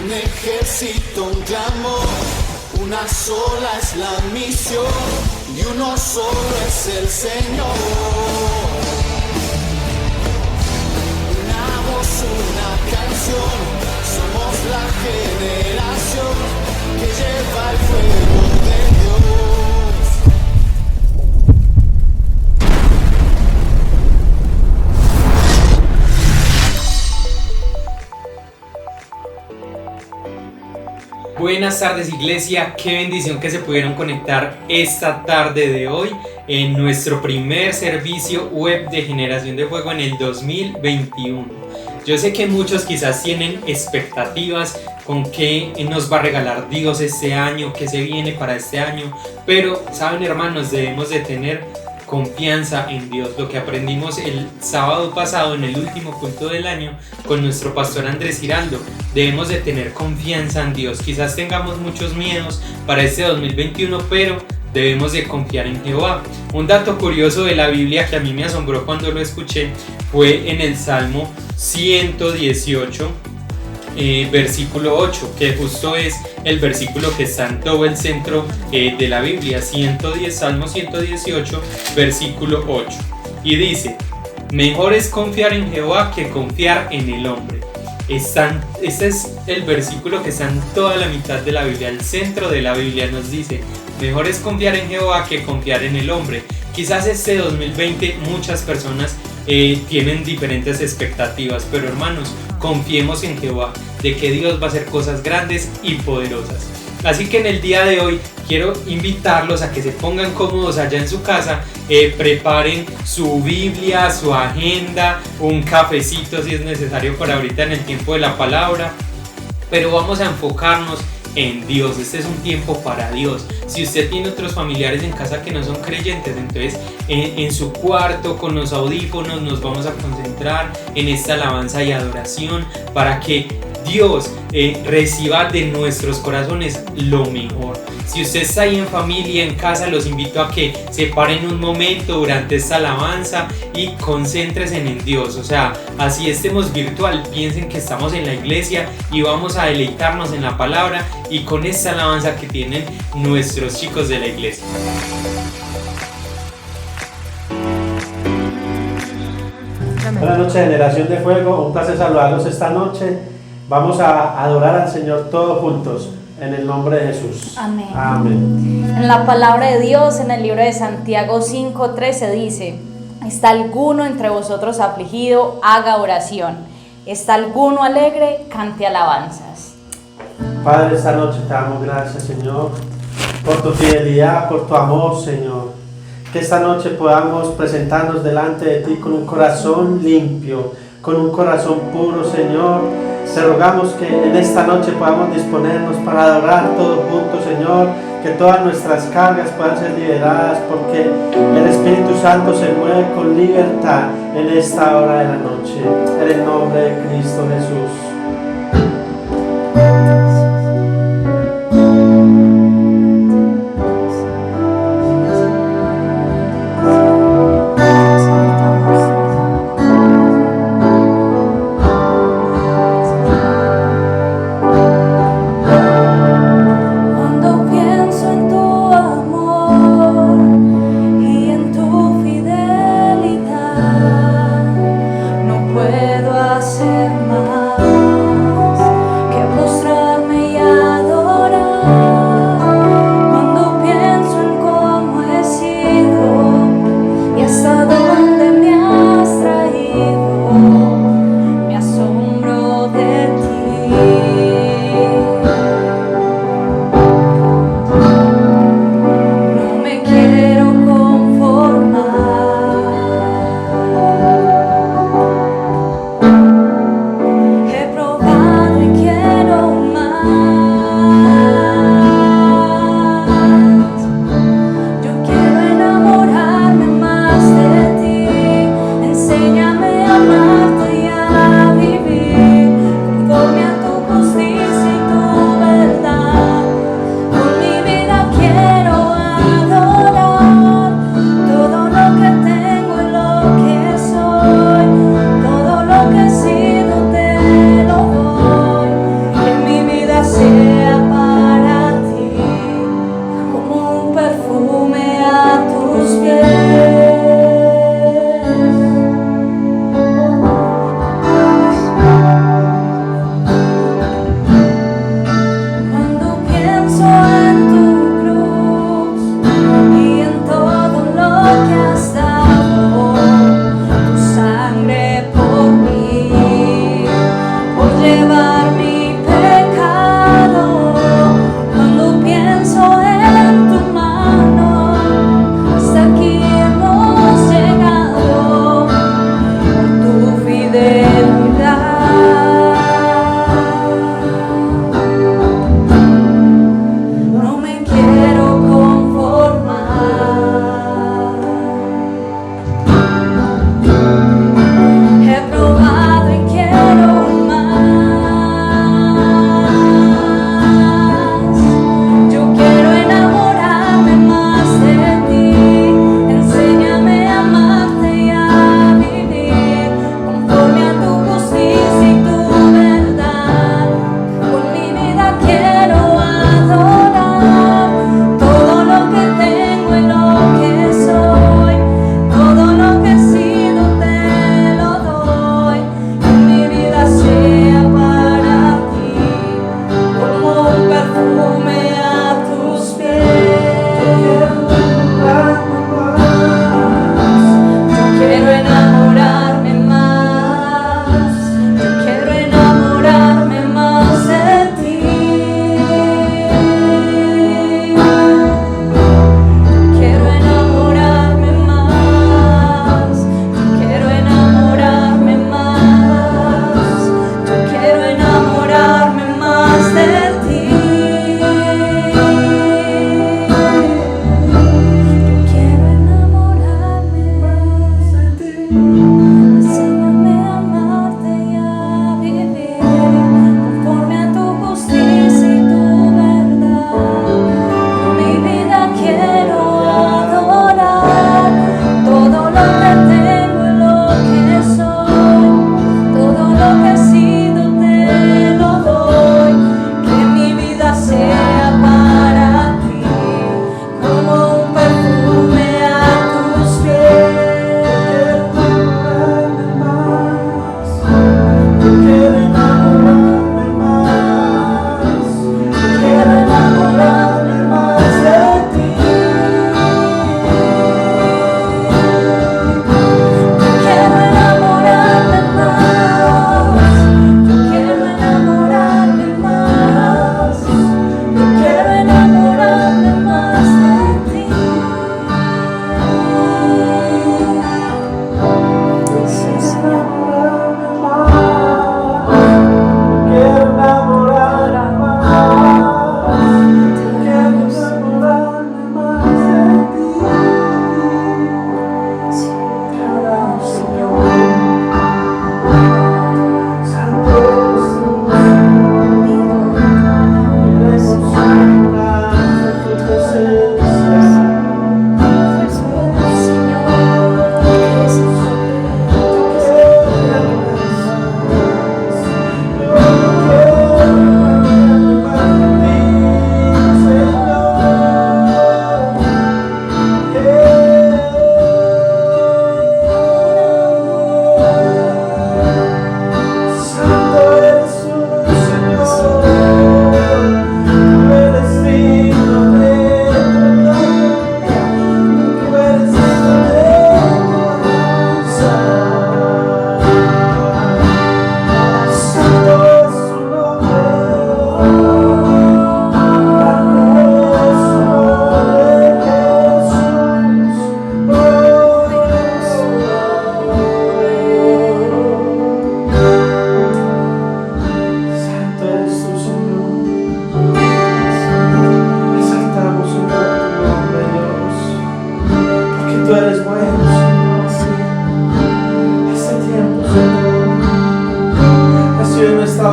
un ejército, un clamor, una sola es la misión y uno solo es el Señor. Una voz, una canción, somos la generación que lleva el fuego de Dios. Buenas tardes, iglesia, qué bendición que se pudieron conectar esta tarde de hoy en nuestro primer servicio web de Generación de Fuego en el 2021. Yo sé que muchos quizás tienen expectativas con qué nos va a regalar Dios este año, qué se viene para este año, pero saben, hermanos, debemos de tener confianza en Dios. Lo que aprendimos el sábado pasado en el último culto del año con nuestro pastor Andrés Giraldo, debemos de tener confianza en Dios. Quizás tengamos muchos miedos para este 2021, pero debemos de confiar en Jehová. Un dato curioso de la Biblia que a mí me asombró cuando lo escuché fue en el Salmo 118, versículo 8, que justo es el versículo que está en todo el centro de la Biblia. Salmo 118, versículo 8, y dice: mejor es confiar en Jehová que confiar en el hombre. Este es el versículo que está en toda la mitad de la Biblia. El centro de la Biblia nos dice: mejor es confiar en Jehová que confiar en el hombre. Quizás este 2020 muchas personas tienen diferentes expectativas, pero hermanos, confiemos en Jehová, de que Dios va a hacer cosas grandes y poderosas. Así que en el día de hoy quiero invitarlos a que se pongan cómodos allá en su casa, preparen su Biblia, su agenda, un cafecito si es necesario para ahorita en el tiempo de la palabra, pero vamos a enfocarnos en Dios. Este es un tiempo para Dios. Si usted tiene otros familiares en casa que no son creyentes, entonces en su cuarto con los audífonos nos vamos a concentrar en esta alabanza y adoración para que Dios reciba de nuestros corazones lo mejor. Si usted está ahí en familia, en casa, los invito a que se paren un momento durante esta alabanza y concéntrense en Dios. O sea, así estemos virtual, piensen que estamos en la iglesia y vamos a deleitarnos en la palabra y con esta alabanza que tienen nuestros chicos de la iglesia. Buenas noches, Generación de Fuego, un placer saludarlos esta noche. Vamos a adorar al Señor todos juntos, en el nombre de Jesús. Amén. Amén. En la palabra de Dios, en el libro de Santiago 5:13 dice: ¿está alguno entre vosotros afligido? Haga oración. ¿Está alguno alegre? Cante alabanzas. Padre, esta noche te damos gracias, Señor, por tu fidelidad, por tu amor, Señor. Que esta noche podamos presentarnos delante de ti con un corazón limpio, con un corazón puro, Señor. Te rogamos que en esta noche podamos disponernos para adorar todos juntos, Señor, que todas nuestras cargas puedan ser liberadas, porque el Espíritu Santo se mueve con libertad en esta hora de la noche, en el nombre de Cristo Jesús. Puedo hacer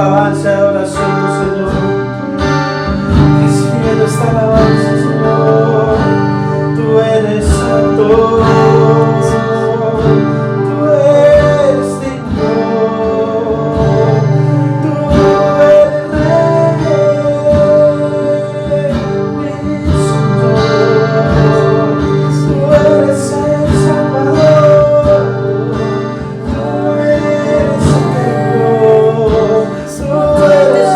alabanza y adoración, Señor. Recibe nuestra alabanza, Señor. Tú eres santo. Tú eres digno. Tú eres Rey, mi Señor. Tú eres el Salvador. Tú eres eterno. Tú eres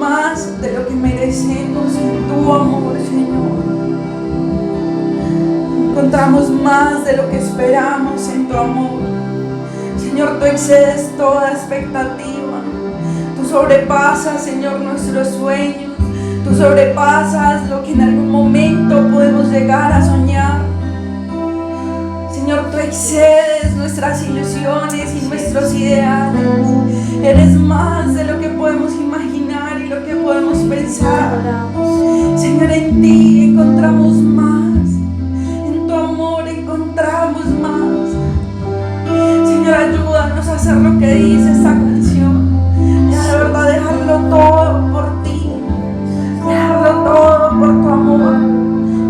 más de lo que merecemos en tu amor, Señor. Encontramos más de lo que esperamos en tu amor. Señor, tú excedes toda expectativa. Tú sobrepasas, Señor, nuestros sueños. Tú sobrepasas lo que en algún momento podemos llegar a soñar. Señor, tú excedes nuestras ilusiones y nuestros ideales. Eres más de lo que podemos imaginar y lo que podemos pensar. Señor, en ti encontramos más. En tu amor encontramos más. Señor, ayúdanos a hacer lo que dice esta canción. Y a de verdad dejarlo todo por ti. Dejarlo todo por tu amor.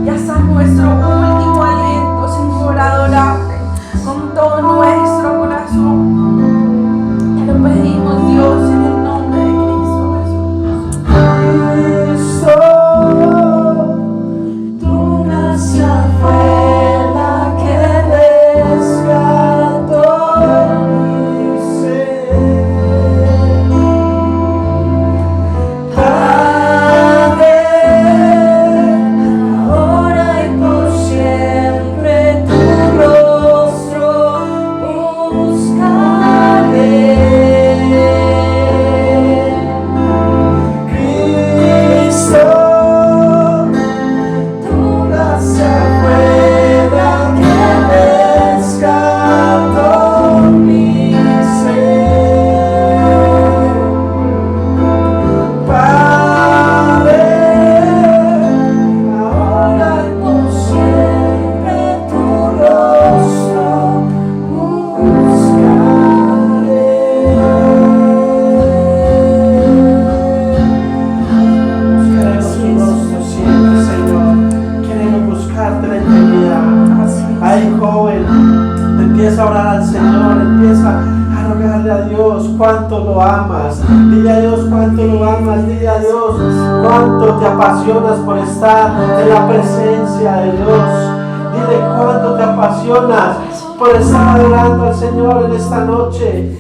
Y hasta nuestro último aliento, Señor, adorarte con todo nuestro corazón. Te lo pedimos, Dios, en el nombre de Cristo Jesús. Cristo, tu gracia fue la que rescató mi ser. Padre, ahora y por siempre tu rostro buscaré. Cristo, tu gracia fue la que rescató mi ser. Padre, ahora y por siempre tu rostro buscaré. Queremos tu rostro siempre, Señor. Queremos buscarte la eternidad. Ay, joven, empieza a orar al Señor, empieza a rogarle a Dios cuánto lo amas. Dile a Dios cuánto lo amas, dile a Dios cuánto te apasionas por estar en la presencia de Dios. Dile cuánto te apasionas por estar adorando al Señor en esta noche.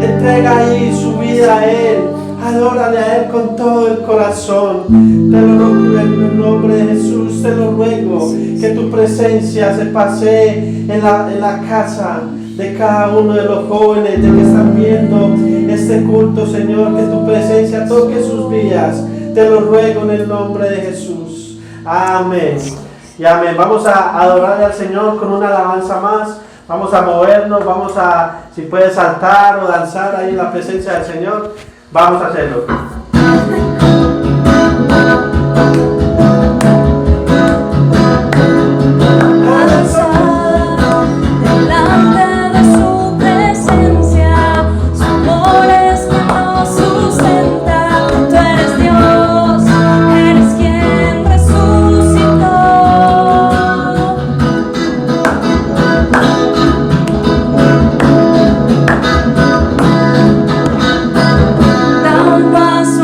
Entrega ahí su vida a Él. Adórale a Él con todo el corazón. Te lo ruego en el nombre de Jesús, te lo ruego que tu presencia se pasee en la casa de cada uno de los jóvenes de que están viendo este culto, Señor, que tu presencia toque sus vidas. Te lo ruego en el nombre de Jesús. Amén. Y amén. Vamos a adorarle al Señor con una alabanza más. Vamos a movernos, vamos a, si puedes saltar o danzar ahí en la presencia del Señor, vamos a hacerlo. Delante de su presencia, su amor es quien nos sustenta. Tú eres Dios, eres quien resucitó. Da un paso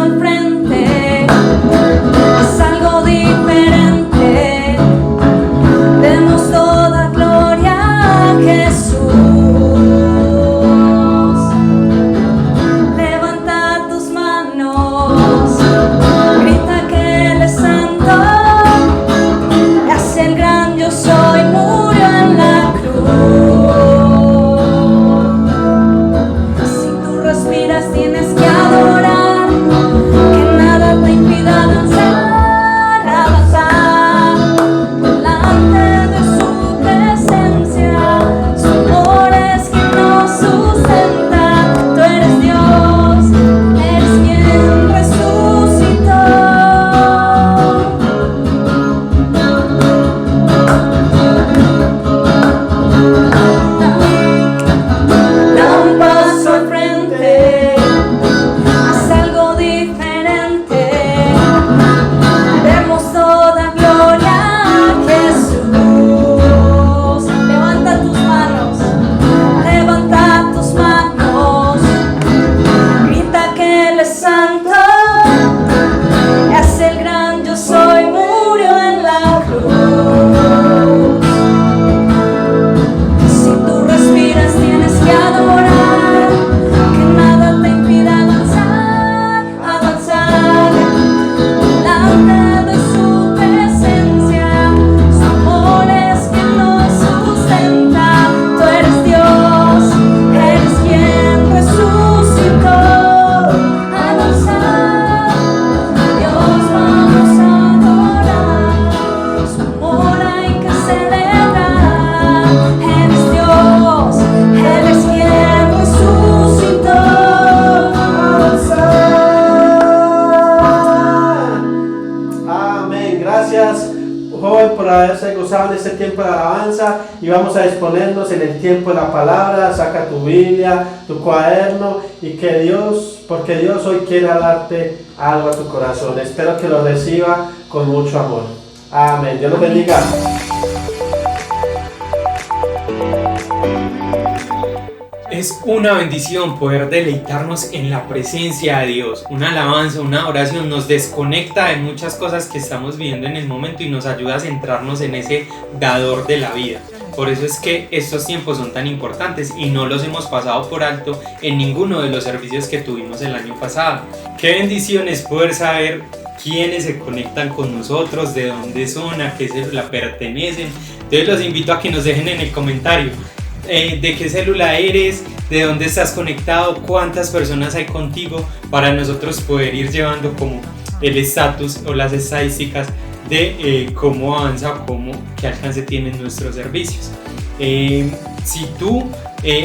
por haberse gozado en este tiempo de alabanza y vamos a disponernos en el tiempo de la palabra. Saca tu Biblia, tu cuaderno y que Dios, porque Dios hoy quiere hablarte algo a tu corazón. Espero que lo reciba con mucho amor. Amén. Dios los bendiga. Es una bendición poder deleitarnos en la presencia de Dios. Una alabanza, una oración nos desconecta de muchas cosas que estamos viendo en el momento y nos ayuda a centrarnos en ese dador de la vida. Por eso es que estos tiempos son tan importantes y no los hemos pasado por alto en ninguno de los servicios que tuvimos el año pasado. Qué bendición es poder saber quiénes se conectan con nosotros, de dónde son, a qué célula pertenecen. Entonces los invito a que nos dejen en el comentario de qué célula eres, de dónde estás conectado, cuántas personas hay contigo, para nosotros poder ir llevando como el estatus o las estadísticas de cómo avanza, qué alcance tienen nuestros servicios. Si tú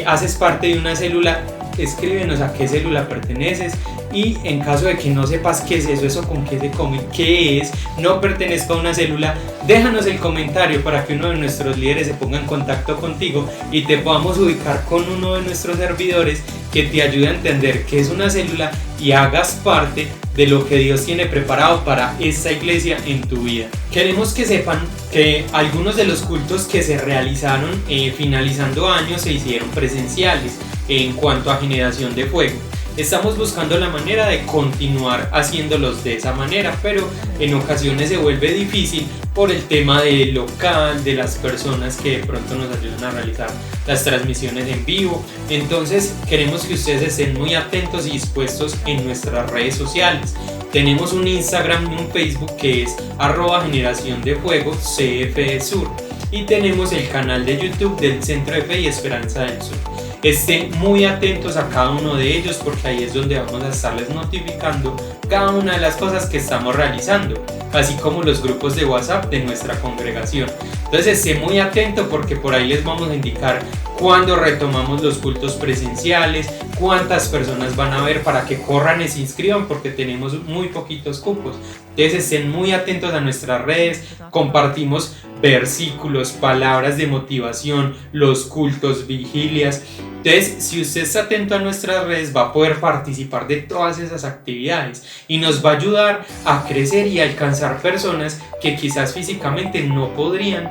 haces parte de una célula, escríbenos a qué célula perteneces, y en caso de que no sepas qué es eso con qué se come, qué es, no pertenezca a una célula, déjanos el comentario para que uno de nuestros líderes se ponga en contacto contigo y te podamos ubicar con uno de nuestros servidores que te ayude a entender qué es una célula y hagas parte de lo que Dios tiene preparado para esta iglesia en tu vida. Queremos que sepan que algunos de los cultos que se realizaron finalizando años se hicieron presenciales en cuanto a generación de fuego. Estamos buscando la manera de continuar haciéndolos de esa manera, pero en ocasiones se vuelve difícil por el tema del local, de las personas que de pronto nos ayudan a realizar las transmisiones en vivo. Entonces queremos que ustedes estén muy atentos y dispuestos en nuestras redes sociales. Tenemos un Instagram y un Facebook que es @generaciondefuego_CFE-Sur, y tenemos el canal de YouTube del Centro de Fe y Esperanza del Sur. Estén muy atentos a cada uno de ellos porque ahí es donde vamos a estarles notificando cada una de las cosas que estamos realizando, así como los grupos de WhatsApp de nuestra congregación. Entonces esté muy atento porque por ahí les vamos a indicar cuándo retomamos los cultos presenciales, cuántas personas van a haber para que corran y se inscriban porque tenemos muy poquitos cupos. Entonces estén muy atentos a nuestras redes, compartimos versículos, palabras de motivación, los cultos, vigilias. Entonces, si usted está atento a nuestras redes, va a poder participar de todas esas actividades y nos va a ayudar a crecer y a alcanzar personas que quizás físicamente no podrían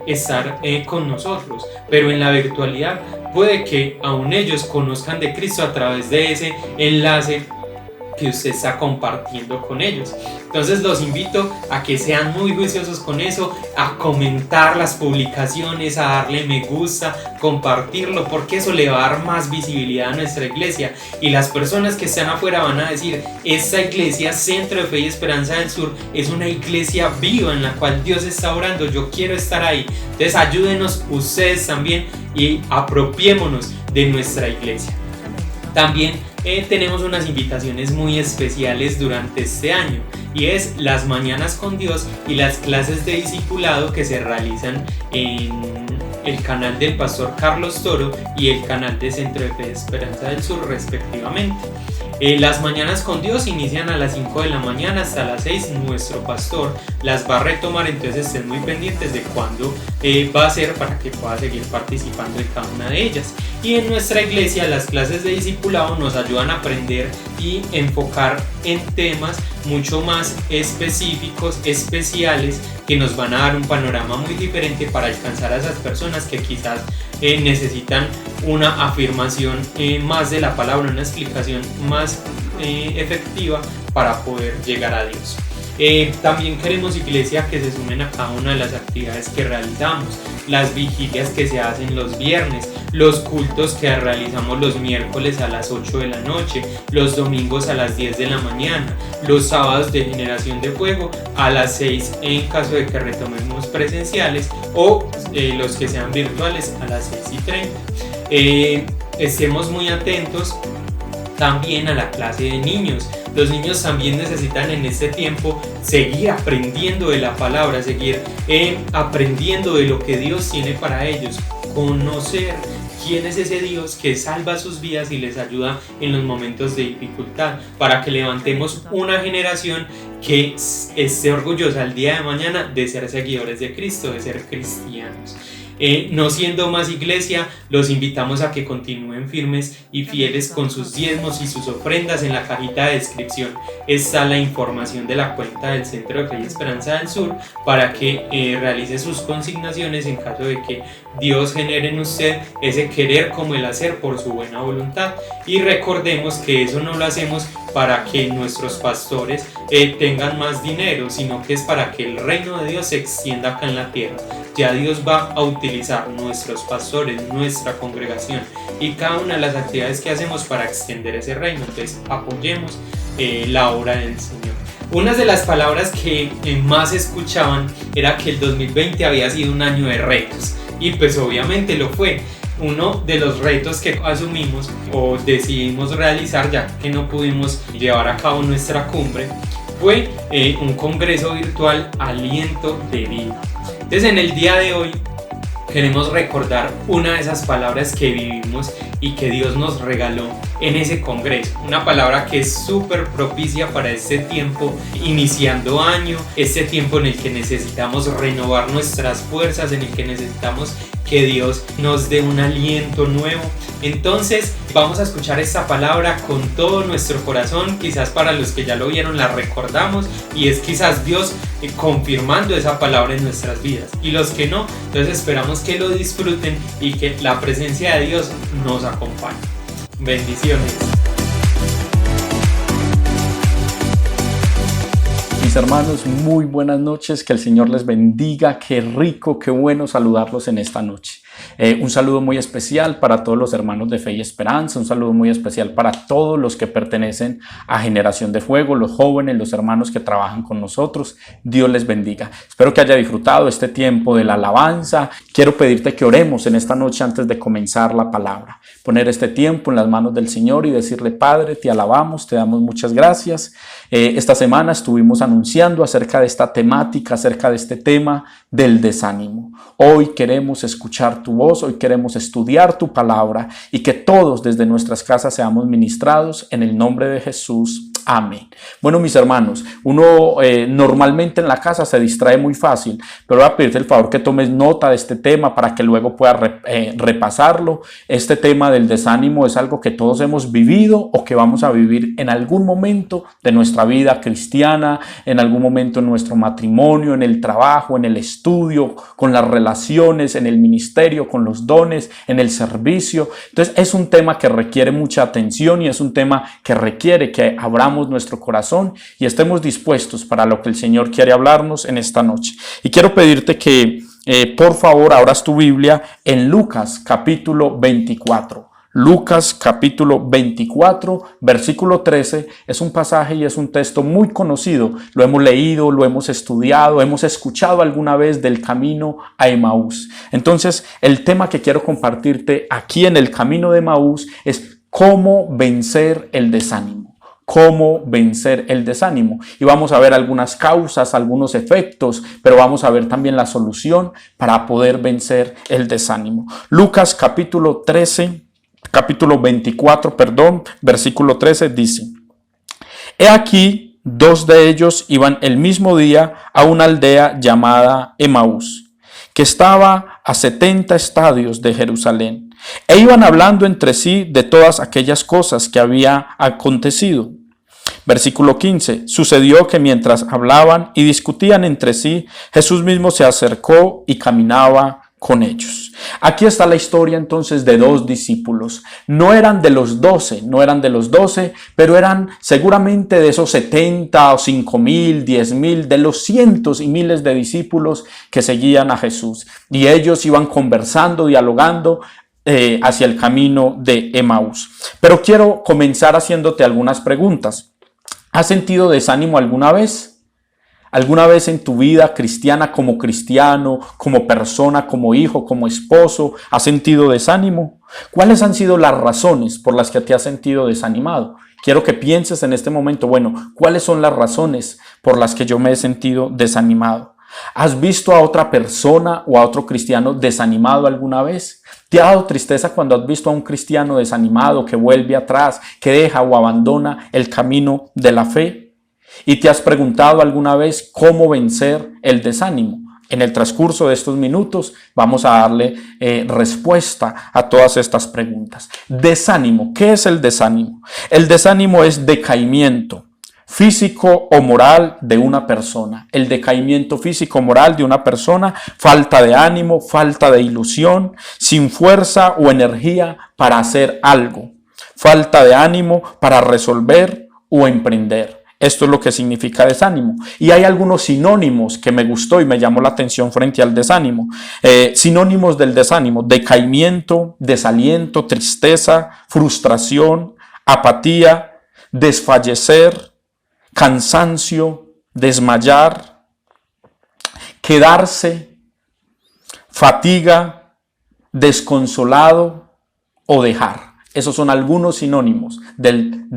estar con nosotros, pero en la virtualidad puede que aún ellos conozcan de Cristo a través de ese enlace que usted está compartiendo con ellos. Entonces los invito a que sean muy juiciosos con eso, a comentar las publicaciones, a darle me gusta, compartirlo, porque eso le va a dar más visibilidad a nuestra iglesia y las personas que están afuera van a decir: esta iglesia, Centro de Fe y Esperanza del Sur, es una iglesia viva en la cual Dios está orando, yo quiero estar ahí. Entonces ayúdenos ustedes también y apropiémonos de nuestra iglesia. También tenemos unas invitaciones muy especiales durante este año, y es las mañanas con Dios y las clases de discipulado que se realizan en el canal del pastor Carlos Toro y el canal de Centro de Fe y Esperanza del Sur respectivamente. Las mañanas con Dios inician a las 5 de la mañana hasta las 6. Nuestro pastor las va a retomar, entonces estén muy pendientes de cuándo va a ser para que pueda seguir participando en cada una de ellas. Y en nuestra iglesia las clases de discipulado nos ayudan a aprender y enfocar en temas mucho más específicos, especiales, que nos van a dar un panorama muy diferente para alcanzar a esas personas que quizás necesitan una afirmación más de la palabra, una explicación más efectiva para poder llegar a Dios. También queremos, iglesia, que se sumen a cada una de las actividades que realizamos, las vigilias que se hacen los viernes, los cultos que realizamos los miércoles a las 8 de la noche, los domingos a las 10 de la mañana, los sábados de Generación de Fuego a las 6 en caso de que retomemos presenciales, o los que sean virtuales a las 6:30. Estemos muy atentos también a la clase de niños. Los niños también necesitan en este tiempo seguir aprendiendo de la palabra, seguir aprendiendo de lo que Dios tiene para ellos, conocer quién es ese Dios que salva sus vidas y les ayuda en los momentos de dificultad, para que levantemos una generación que esté orgullosa el día de mañana de ser seguidores de Cristo, de ser cristianos. No siendo más iglesia, los invitamos a que continúen firmes y fieles con sus diezmos y sus ofrendas. En la cajita de descripción está la información de la cuenta del Centro de Fe y Esperanza del Sur para que realice sus consignaciones en caso de que Dios genere en usted ese querer como el hacer por su buena voluntad. Y recordemos que eso no lo hacemos para que nuestros pastores tengan más dinero, sino que es para que el reino de Dios se extienda acá en la tierra. Ya Dios va a utilizar nuestros pastores, nuestra congregación y cada una de las actividades que hacemos para extender ese reino. Entonces apoyemos la obra del Señor. Una de las palabras que más escuchaban era que el 2020 había sido un año de retos, y pues obviamente lo fue. Uno de los retos que asumimos o decidimos realizar, ya que no pudimos llevar a cabo nuestra cumbre, fue un congreso virtual Aliento de Vida. Entonces, en el día de hoy queremos recordar una de esas palabras que vivimos y que Dios nos regaló en ese congreso. Una palabra que es súper propicia para este tiempo, iniciando año, este tiempo en el que necesitamos renovar nuestras fuerzas, en el que necesitamos que Dios nos dé un aliento nuevo. Entonces vamos a escuchar esta palabra con todo nuestro corazón. Quizás para los que ya lo vieron la recordamos, y es quizás Dios confirmando esa palabra en nuestras vidas. Y los que no, entonces esperamos que lo disfruten y que la presencia de Dios nos acompañe. Bendiciones. Mis hermanos, muy buenas noches, que el Señor les bendiga, qué rico, qué bueno saludarlos en esta noche. Un saludo muy especial para todos los hermanos de Fe y Esperanza, un saludo muy especial para todos los que pertenecen a Generación de Fuego, los jóvenes, los hermanos que trabajan con nosotros. Dios les bendiga. Espero que haya disfrutado este tiempo de la alabanza. Quiero pedirte que oremos en esta noche antes de comenzar la palabra. Poner este tiempo en las manos del Señor y decirle: Padre, te alabamos, te damos muchas gracias. Esta semana estuvimos anunciando acerca de esta temática, acerca de este tema del desánimo. Hoy queremos escuchar tu voz, hoy queremos estudiar tu palabra y que todos desde nuestras casas seamos ministrados en el nombre de Jesús. Amén. Bueno, mis hermanos, uno normalmente en la casa se distrae muy fácil, pero voy a pedirte el favor que tomes nota de este tema para que luego puedas repasarlo. Este tema del desánimo es algo que todos hemos vivido o que vamos a vivir en algún momento de nuestra vida cristiana, en algún momento en nuestro matrimonio, en el trabajo, en el estudio, con las relaciones, en el ministerio, con los dones, en el servicio. Entonces es un tema que requiere mucha atención y es un tema que requiere que abramos nuestro corazón y estemos dispuestos para lo que el Señor quiere hablarnos en esta noche. Y quiero pedirte que por favor abras tu Biblia en Lucas capítulo 24. Lucas capítulo 24, versículo 13, es un pasaje y es un texto muy conocido. Lo hemos leído, lo hemos estudiado, hemos escuchado alguna vez del camino a Emaús. Entonces, el tema que quiero compartirte aquí en el camino de Emaús es cómo vencer el desánimo. Cómo vencer el desánimo. Y vamos a ver algunas causas, algunos efectos, pero vamos a ver también la solución para poder vencer el desánimo. Lucas capítulo 24, versículo 13 dice: He aquí, dos de ellos iban el mismo día a una aldea llamada Emaús, que estaba a 70 estadios de Jerusalén, e iban hablando entre sí de todas aquellas cosas que había acontecido. Versículo 15. Sucedió que mientras hablaban y discutían entre sí, Jesús mismo se acercó y caminaba con ellos. Aquí está la historia entonces de dos discípulos. No eran de los 12, pero eran seguramente de esos 70 o 5,000, 10,000, de los cientos y miles de discípulos que seguían a Jesús. Y ellos iban conversando, dialogando hacia el camino de Emaús. Pero quiero comenzar haciéndote algunas preguntas. ¿Has sentido desánimo alguna vez? ¿Alguna vez en tu vida cristiana, como cristiano, como persona, como hijo, como esposo, has sentido desánimo? ¿Cuáles han sido las razones por las que te has sentido desanimado? Quiero que pienses en este momento, bueno, ¿cuáles son las razones por las que yo me he sentido desanimado? ¿Has visto a otra persona o a otro cristiano desanimado alguna vez? ¿Te ha dado tristeza cuando has visto a un cristiano desanimado que vuelve atrás, que deja o abandona el camino de la fe? ¿Y te has preguntado alguna vez cómo vencer el desánimo? En el transcurso de estos minutos vamos a darle respuesta a todas estas preguntas. Desánimo. ¿Qué es el desánimo? El desánimo es decaimiento físico o moral de una persona. El decaimiento físico o moral de una persona, falta de ánimo, falta de ilusión, sin fuerza o energía para hacer algo, falta de ánimo para resolver o emprender. Esto es lo que significa desánimo. Y hay algunos sinónimos que me gustó y me llamó la atención frente al desánimo. Sinónimos del desánimo: decaimiento, desaliento, tristeza, frustración, apatía, desfallecer, cansancio, desmayar, quedarse, fatiga, desconsolado o dejar. Esos son algunos sinónimos del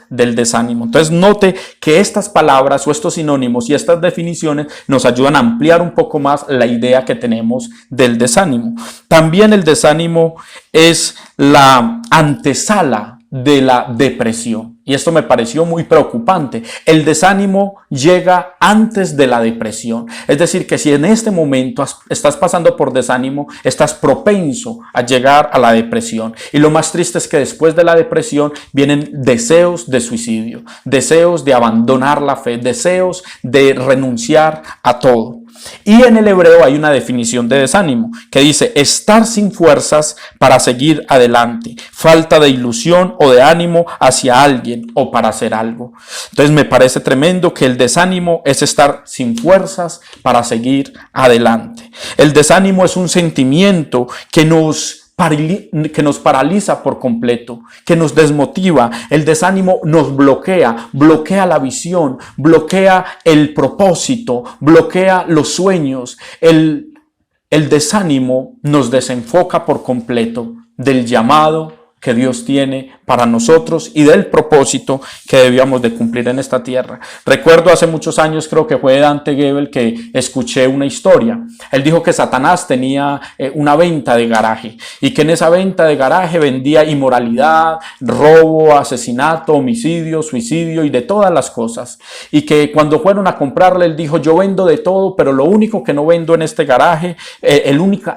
desánimo. Entonces note que estas palabras o estos sinónimos y estas definiciones nos ayudan a ampliar un poco más la idea que tenemos del desánimo. También el desánimo es la antesala de la depresión. Y esto me pareció muy preocupante. El desánimo llega antes de la depresión. Es decir, que si en este momento estás pasando por desánimo, estás propenso a llegar a la depresión. Y lo más triste es que después de la depresión vienen deseos de suicidio, deseos de abandonar la fe, deseos de renunciar a todo. Y en el hebreo hay una definición de desánimo que dice: estar sin fuerzas para seguir adelante, falta de ilusión o de ánimo hacia alguien o para hacer algo. Entonces me parece tremendo que el desánimo es estar sin fuerzas para seguir adelante. El desánimo es un sentimiento que nos paraliza por completo, que nos desmotiva. El desánimo nos bloquea la visión, bloquea el propósito, bloquea los sueños. El desánimo nos desenfoca por completo del llamado que Dios tiene para nosotros y del propósito que debíamos de cumplir en esta tierra. Recuerdo hace muchos años, creo que fue Dante Gebel, que escuché una historia. Él dijo que Satanás tenía una venta de garaje y que en esa venta de garaje vendía inmoralidad, robo, asesinato, homicidio, suicidio y de todas las cosas. Y que cuando fueron a comprarle, él dijo: yo vendo de todo, pero lo único que no vendo en este garaje,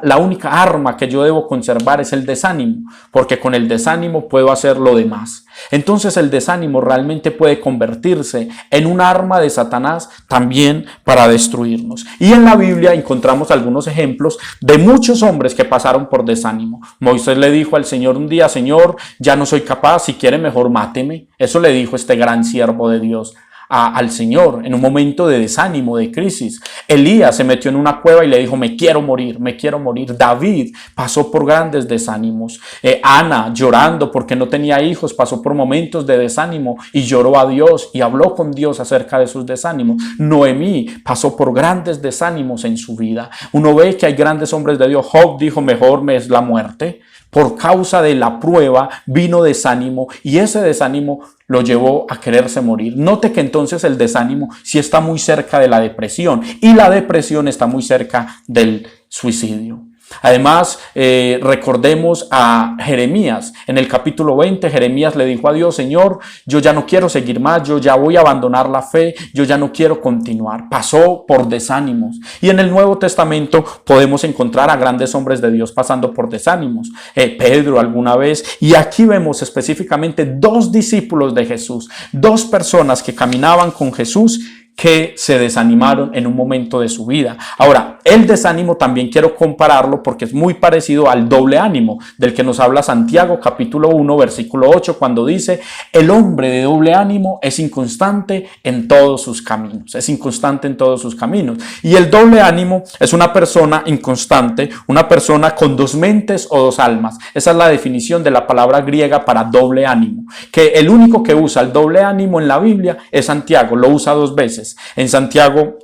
la única arma que yo debo conservar es el desánimo, porque con el desánimo puedo hacer lo demás. Entonces el desánimo realmente puede convertirse en un arma de Satanás también para destruirnos. Y en la Biblia encontramos algunos ejemplos de muchos hombres que pasaron por desánimo. Moisés le dijo al Señor un día: Señor, ya no soy capaz, si quiere mejor máteme. Eso le dijo este gran siervo de Dios al Señor en un momento de desánimo, de crisis. Elías se metió en una cueva y le dijo: me quiero morir, me quiero morir. David pasó por grandes desánimos. Ana, llorando porque no tenía hijos, pasó por momentos de desánimo y lloró a Dios y habló con Dios acerca de sus desánimos. Noemí pasó por grandes desánimos en su vida. Uno ve que hay grandes hombres de Dios. Job dijo: mejor me es la muerte. Por causa de la prueba vino desánimo y ese desánimo lo llevó a quererse morir. Note que entonces el desánimo sí está muy cerca de la depresión y la depresión está muy cerca del suicidio. Además, recordemos a Jeremías. En el capítulo 20, Jeremías le dijo a Dios: Señor, yo ya no quiero seguir más, yo ya voy a abandonar la fe, yo ya no quiero continuar. Pasó por desánimos. Y en el Nuevo Testamento podemos encontrar a grandes hombres de Dios pasando por desánimos. Pedro alguna vez. Y aquí vemos específicamente dos discípulos de Jesús, dos personas que caminaban con Jesús, que se desanimaron en un momento de su vida. Ahora, el desánimo también quiero compararlo porque es muy parecido al doble ánimo del que nos habla Santiago capítulo 1 versículo 8, cuando dice: el hombre de doble ánimo es inconstante en todos sus caminos. Es inconstante en todos sus caminos. Y el doble ánimo es una persona inconstante, una persona con dos mentes o dos almas. Esa es la definición de la palabra griega para doble ánimo. Que el único que usa el doble ánimo en la Biblia es Santiago, lo usa dos veces. En Santiago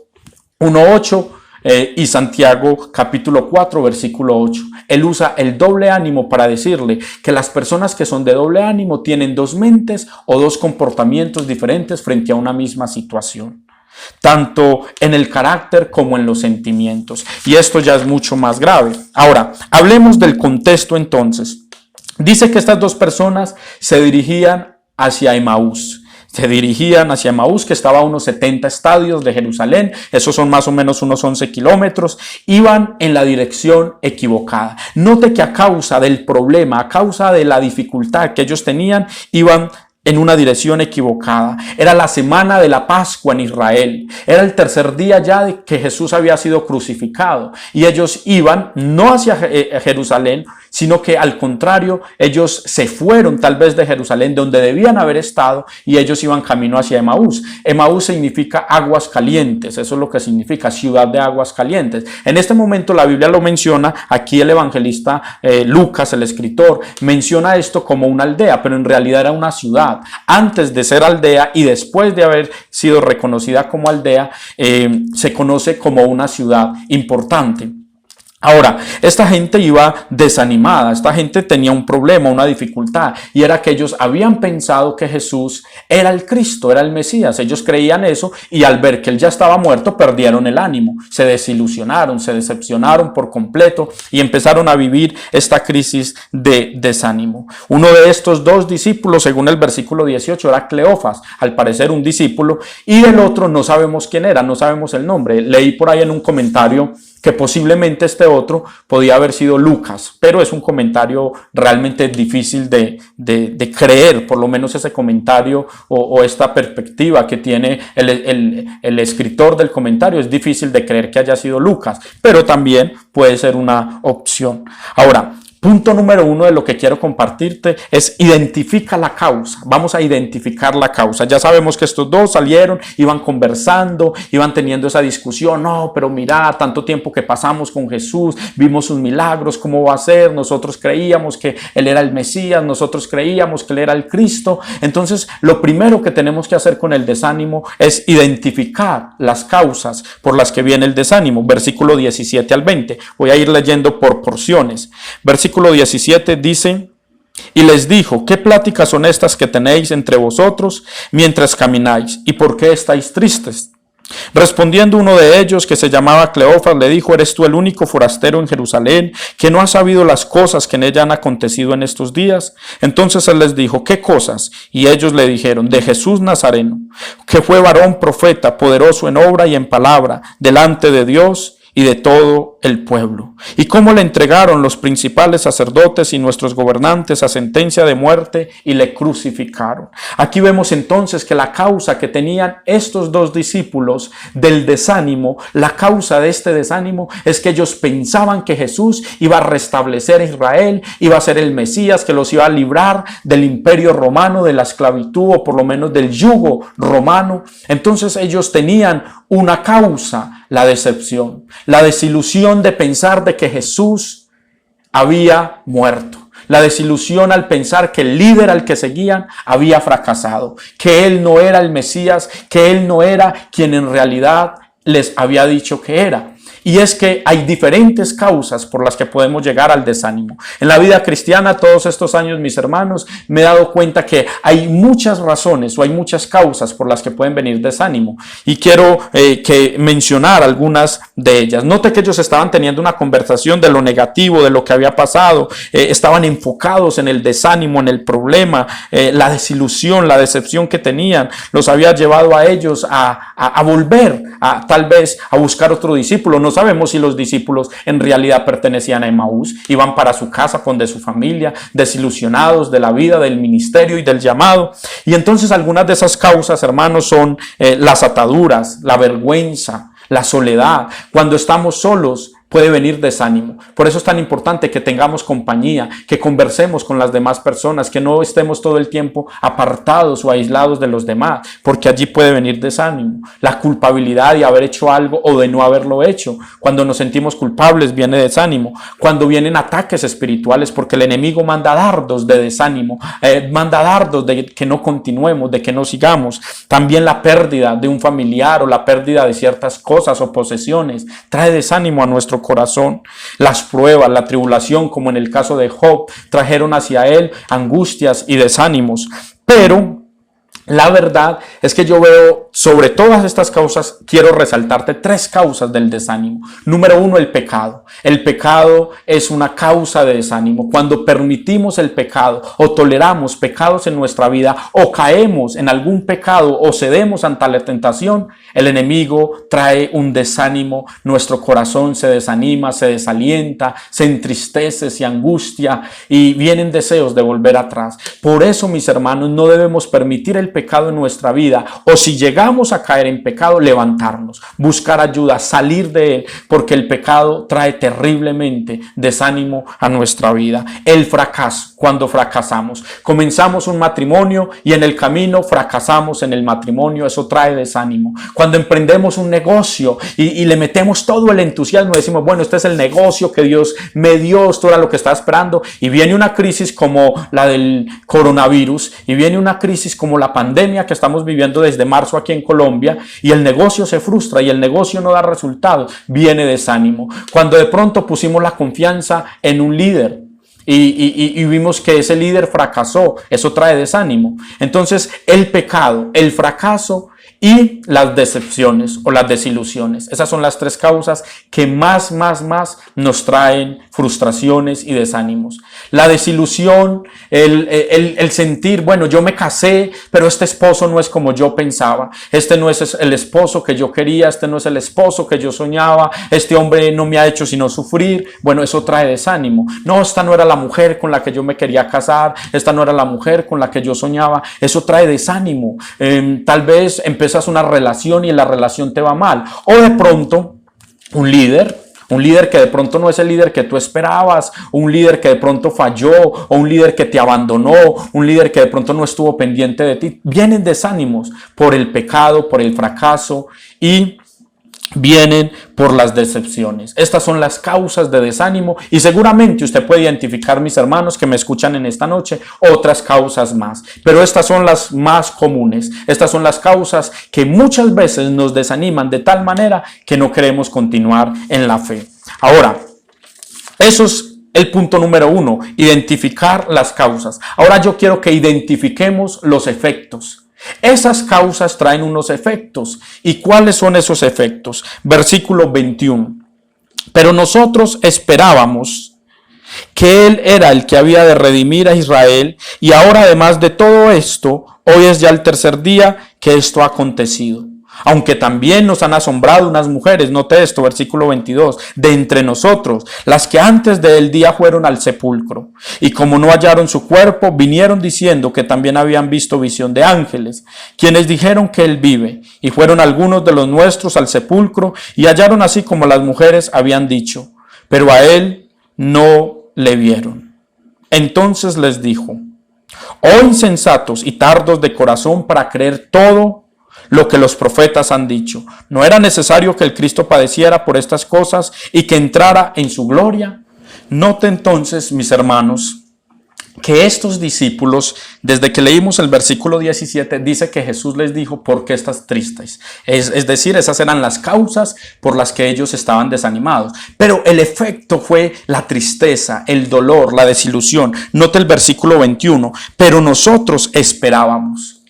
1:8 y Santiago capítulo 4 versículo 8. Él usa el doble ánimo para decirle que las personas que son de doble ánimo tienen dos mentes o dos comportamientos diferentes frente a una misma situación, tanto en el carácter como en los sentimientos. Y esto ya es mucho más grave. Ahora, hablemos del contexto entonces. Dice que estas dos personas se dirigían hacia Emaús. se dirigían hacia Emaús, que estaba a unos 70 estadios de Jerusalén. Esos son más o menos unos 11 kilómetros. Iban en la dirección equivocada. Note que a causa del problema, a causa de la dificultad que ellos tenían, iban en una dirección equivocada. Era la semana de la Pascua en Israel. Era el tercer día ya de que Jesús había sido crucificado. Y ellos iban no hacia Jerusalén, sino que al contrario, ellos se fueron tal vez de Jerusalén, donde debían haber estado, y ellos iban camino hacia Emaús. Emaús significa aguas calientes, eso es lo que significa, ciudad de aguas calientes. En este momento la Biblia lo menciona, aquí el evangelista Lucas, el escritor, menciona esto como una aldea, pero en realidad era una ciudad. Antes de ser aldea y después de haber sido reconocida como aldea, se conoce como una ciudad importante. Ahora, esta gente iba desanimada, esta gente tenía un problema, una dificultad, y era que ellos habían pensado que Jesús era el Cristo, era el Mesías. Ellos creían eso, y al ver que él ya estaba muerto, perdieron el ánimo, se desilusionaron, se decepcionaron por completo y empezaron a vivir esta crisis de desánimo. Uno de estos dos discípulos, según el versículo 18, era Cleofas, al parecer un discípulo, y el otro no sabemos quién era, no sabemos el nombre. Leí por ahí en un comentario que posiblemente este otro podía haber sido Lucas, pero es un comentario realmente difícil de creer, por lo menos ese comentario o esta perspectiva que tiene el escritor del comentario, es difícil de creer que haya sido Lucas, pero también puede ser una opción. Ahora, punto número 1 de lo que quiero compartirte es identifica la causa. Vamos a identificar la causa. Ya sabemos que estos dos salieron, iban conversando, iban teniendo esa discusión. No, pero mira, tanto tiempo que pasamos con Jesús, vimos sus milagros, ¿cómo va a ser? Nosotros creíamos que él era el Mesías, nosotros creíamos que él era el Cristo. Entonces, lo primero que tenemos que hacer con el desánimo es identificar las causas por las que viene el desánimo. Versículo 17 al 20. Voy a ir leyendo por porciones. Versículo 17 dice: y les dijo, ¿qué pláticas son estas que tenéis entre vosotros mientras camináis? ¿Y por qué estáis tristes? Respondiendo uno de ellos, que se llamaba Cleofas, le dijo: ¿eres tú el único forastero en Jerusalén que no ha sabido las cosas que en ella han acontecido en estos días? Entonces él les dijo: ¿qué cosas? Y ellos le dijeron: de Jesús Nazareno, que fue varón profeta, poderoso en obra y en palabra, delante de Dios y de todo el pueblo, y cómo le entregaron los principales sacerdotes y nuestros gobernantes a sentencia de muerte y le crucificaron. Aquí vemos entonces que la causa que tenían estos dos discípulos del desánimo, la causa de este desánimo es que ellos pensaban que Jesús iba a restablecer a Israel, iba a ser el Mesías que los iba a librar del imperio romano, de la esclavitud o por lo menos del yugo romano. Entonces ellos tenían una causa, la decepción, la desilusión de pensar de que Jesús había muerto. La desilusión al pensar que el líder al que seguían había fracasado, que él no era el Mesías, que él no era quien en realidad les había dicho que era. Y es que hay diferentes causas por las que podemos llegar al desánimo. En la vida cristiana, todos estos años, mis hermanos, me he dado cuenta que hay muchas razones o hay muchas causas por las que pueden venir desánimo. Y quiero mencionar algunas de ellas. Note que ellos estaban teniendo una conversación de lo negativo, de lo que había pasado. Estaban enfocados en el desánimo, en el problema, la desilusión, la decepción que tenían. Los había llevado a ellos a volver, tal vez a buscar otro discípulo. No sabemos si los discípulos en realidad pertenecían a Emaús, iban para su casa con de su familia, desilusionados de la vida, del ministerio y del llamado. Y entonces algunas de esas causas, hermanos, son las ataduras, la vergüenza, la soledad. Cuando estamos solos puede venir desánimo. Por eso es tan importante que tengamos compañía, que conversemos con las demás personas, que no estemos todo el tiempo apartados o aislados de los demás, porque allí puede venir desánimo. La culpabilidad de haber hecho algo o de no haberlo hecho. Cuando nos sentimos culpables viene desánimo. Cuando vienen ataques espirituales, porque el enemigo manda dardos de desánimo, manda dardos de que no continuemos, de que no sigamos. También la pérdida de un familiar o la pérdida de ciertas cosas o posesiones trae desánimo a nuestro corazón. Las pruebas, la tribulación, como en el caso de Job, trajeron hacia él angustias y desánimos. Pero La verdad es que yo veo sobre todas estas causas, quiero resaltarte 3 causas del desánimo. Número 1, el pecado. El pecado es una causa de desánimo. Cuando permitimos el pecado o toleramos pecados en nuestra vida o caemos en algún pecado o cedemos ante la tentación, el enemigo trae un desánimo, nuestro corazón se desanima, se desalienta, se entristece, se angustia y vienen deseos de volver atrás. Por eso, mis hermanos, no debemos permitir el pecado en nuestra vida, o si llegamos a caer en pecado, levantarnos, buscar ayuda, salir de él, porque el pecado trae terriblemente desánimo a nuestra vida. El fracaso, cuando fracasamos, comenzamos un matrimonio y en el camino fracasamos en el matrimonio, eso trae desánimo. Cuando emprendemos un negocio y le metemos todo el entusiasmo, decimos, bueno, este es el negocio que Dios me dio, esto era lo que estaba esperando, y viene una crisis como la del coronavirus, y viene una crisis como la pandemia que estamos viviendo desde marzo aquí en Colombia, y el negocio se frustra y el negocio no da resultados, viene desánimo. Cuando de pronto pusimos la confianza en un líder y vimos que ese líder fracasó, eso trae desánimo. Entonces, el pecado, el fracaso y las decepciones o las desilusiones, esas son las 3 causas que más nos traen frustraciones y desánimos. La desilusión, el sentir, bueno, yo me casé, pero este esposo no es como yo pensaba, este no es el esposo que yo quería, este no es el esposo que yo soñaba, este hombre no me ha hecho sino sufrir. Bueno, eso trae desánimo. No, esta no era la mujer con la que yo me quería casar, esta no era la mujer con la que yo soñaba, eso trae desánimo. Tal vez empezas una relación y en la relación te va mal, o de pronto un líder que de pronto no es el líder que tú esperabas, un líder que de pronto falló, o un líder que te abandonó, un líder que de pronto no estuvo pendiente de ti. Vienen desánimos por el pecado, por el fracaso y vienen por las decepciones. Estas son las causas de desánimo y seguramente usted puede identificar, mis hermanos que me escuchan en esta noche, otras causas más, pero estas son las más comunes. Estas son las causas que muchas veces nos desaniman de tal manera que no queremos continuar en la fe. Ahora, eso es el punto número 1, identificar las causas. Ahora yo quiero que identifiquemos los efectos. Esas causas traen unos efectos. ¿Y cuáles son esos efectos? Versículo 21. Pero nosotros esperábamos que Él era el que había de redimir a Israel, y ahora, además de todo esto, hoy es ya el 3er día que esto ha acontecido. Aunque también nos han asombrado unas mujeres, note esto, versículo 22, de entre nosotros, las que antes del día fueron al sepulcro, y como no hallaron su cuerpo, vinieron diciendo que también habían visto visión de ángeles, quienes dijeron que él vive, y fueron algunos de los nuestros al sepulcro, y hallaron así como las mujeres habían dicho, pero a él no le vieron. Entonces les dijo, oh insensatos y tardos de corazón para creer todo lo que los profetas han dicho. ¿No era necesario que el Cristo padeciera por estas cosas y que entrara en su gloria? Note entonces, mis hermanos, que estos discípulos, desde que leímos el versículo 17, dice que Jesús les dijo, ¿por qué estás tristes? Es decir, esas eran las causas por las que ellos estaban desanimados. Pero el efecto fue la tristeza, el dolor, la desilusión. Note el versículo 21, pero nosotros esperábamos.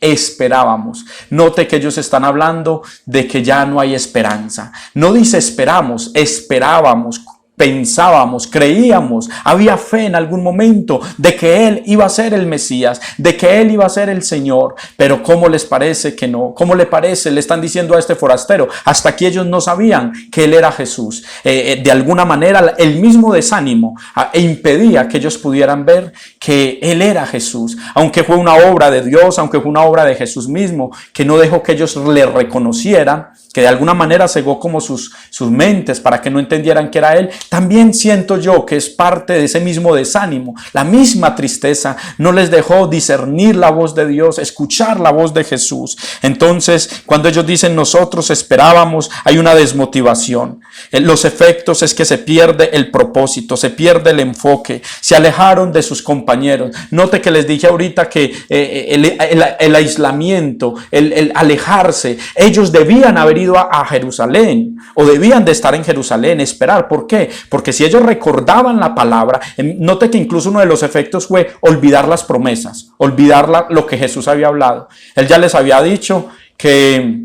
Note que ellos están hablando de que ya no hay esperanza. No dice esperamos, esperábamos, pensábamos, creíamos, había fe en algún momento de que Él iba a ser el Mesías, de que Él iba a ser el Señor. Pero ¿cómo les parece que no? ¿Cómo le parece? Le están diciendo a este forastero. Hasta aquí ellos no sabían que Él era Jesús. De alguna manera el mismo desánimo impedía que ellos pudieran ver que Él era Jesús. Aunque fue una obra de Dios, aunque fue una obra de Jesús mismo, que no dejó que ellos le reconocieran, que de alguna manera cegó como sus mentes para que no entendieran que era Él. También siento yo que es parte de ese mismo desánimo. La misma tristeza no les dejó discernir la voz de Dios, escuchar la voz de Jesús. Entonces, cuando ellos dicen nosotros esperábamos, hay una desmotivación. Los efectos es que se pierde el propósito, se pierde el enfoque, se alejaron de sus compañeros. Note que les dije ahorita que el aislamiento, el alejarse, ellos debían haber ido a Jerusalén, o debían de estar en Jerusalén, esperar. ¿Por qué? Porque si ellos recordaban la palabra, note que incluso uno de los efectos fue olvidar las promesas, olvidar lo que Jesús había hablado. Él les había dicho que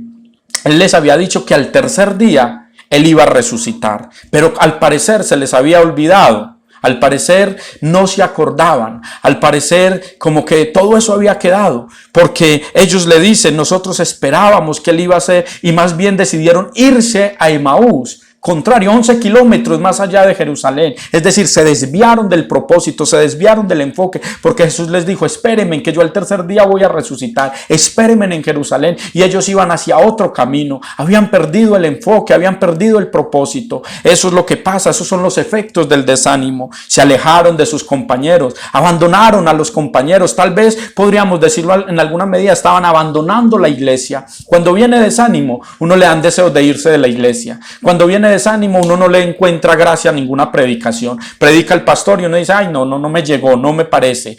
al tercer día Él iba a resucitar, pero al parecer se les había olvidado. Al parecer no se acordaban, al parecer como que todo eso había quedado, porque ellos le dicen, nosotros esperábamos que Él iba a hacer, y más bien decidieron irse a Emaús, contrario, 11 kilómetros más allá de Jerusalén. Es decir, se desviaron del propósito, se desviaron del enfoque, porque Jesús les dijo, espérenme que yo al tercer día voy a resucitar, espérenme en Jerusalén, y ellos iban hacia otro camino, habían perdido el enfoque, habían perdido el propósito. Eso es lo que pasa, esos son los efectos del desánimo. Se alejaron de sus compañeros, abandonaron a los compañeros, tal vez podríamos decirlo en alguna medida, estaban abandonando la iglesia. Cuando viene desánimo, uno le dan deseos de irse de la iglesia. Cuando viene desánimo, uno no le encuentra gracia a ninguna predicación. Predica el pastor y uno dice, ay, no me llegó, no me parece.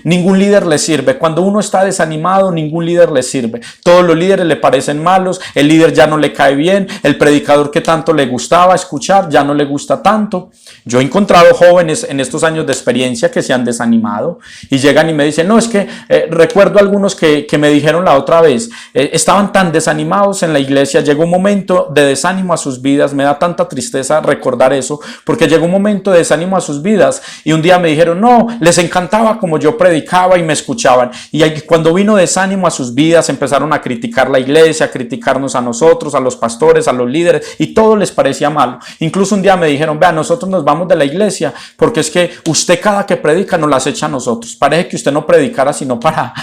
Ningún líder le sirve. Cuando uno está desanimado, ningún líder le sirve. Todos los líderes le parecen malos, el líder ya no le cae bien, el predicador que tanto le gustaba escuchar ya no le gusta tanto. Yo he encontrado jóvenes en estos años de experiencia que se han desanimado y llegan y me dicen, no, es que recuerdo algunos que me dijeron la otra vez, estaban tan desanimados en la iglesia, llegó un momento de desánimo a sus vidas. Me da tanta tristeza recordar eso, porque llegó un momento de desánimo a sus vidas y un día me dijeron, no, les encantaba como yo predicaba y me escuchaban, y cuando vino desánimo a sus vidas empezaron a criticar la iglesia, a criticarnos a nosotros, a los pastores, a los líderes, y todo les parecía malo. Incluso un día me dijeron, vea, nosotros nos vamos de la iglesia porque es que usted cada que predica nos las echa a nosotros, parece que usted no predicara sino para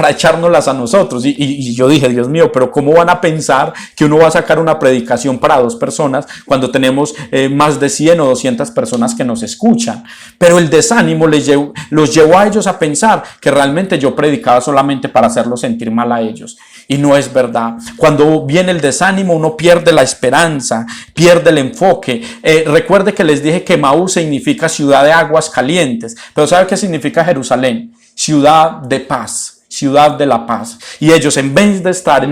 echárnoslas a nosotros. Y yo dije, Dios mío, pero ¿cómo van a pensar que uno va a sacar una predicación para 2 personas cuando tenemos más de 100 o 200 personas que nos escuchan? Pero el desánimo los llevó a ellos a pensar que realmente yo predicaba solamente para hacerlos sentir mal a ellos. Y no es verdad. Cuando viene el desánimo, uno pierde la esperanza, pierde el enfoque. Recuerde que les dije que Emaús significa ciudad de aguas calientes. Pero ¿sabe qué significa Jerusalén? Ciudad de paz. Ciudad de la paz. Y ellos, en vez de estar en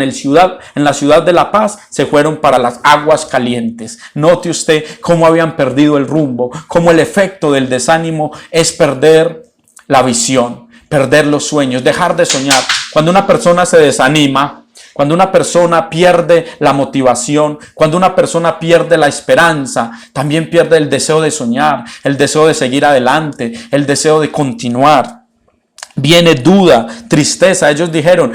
la ciudad de la paz, se fueron para las aguas calientes. Note usted cómo habían perdido el rumbo, cómo el efecto del desánimo es perder la visión, perder los sueños, dejar de soñar. Cuando una persona se desanima, cuando una persona pierde la motivación, cuando una persona pierde la esperanza, también pierde el deseo de soñar, el deseo de seguir adelante, el deseo de continuar. Viene duda, tristeza. Ellos dijeron,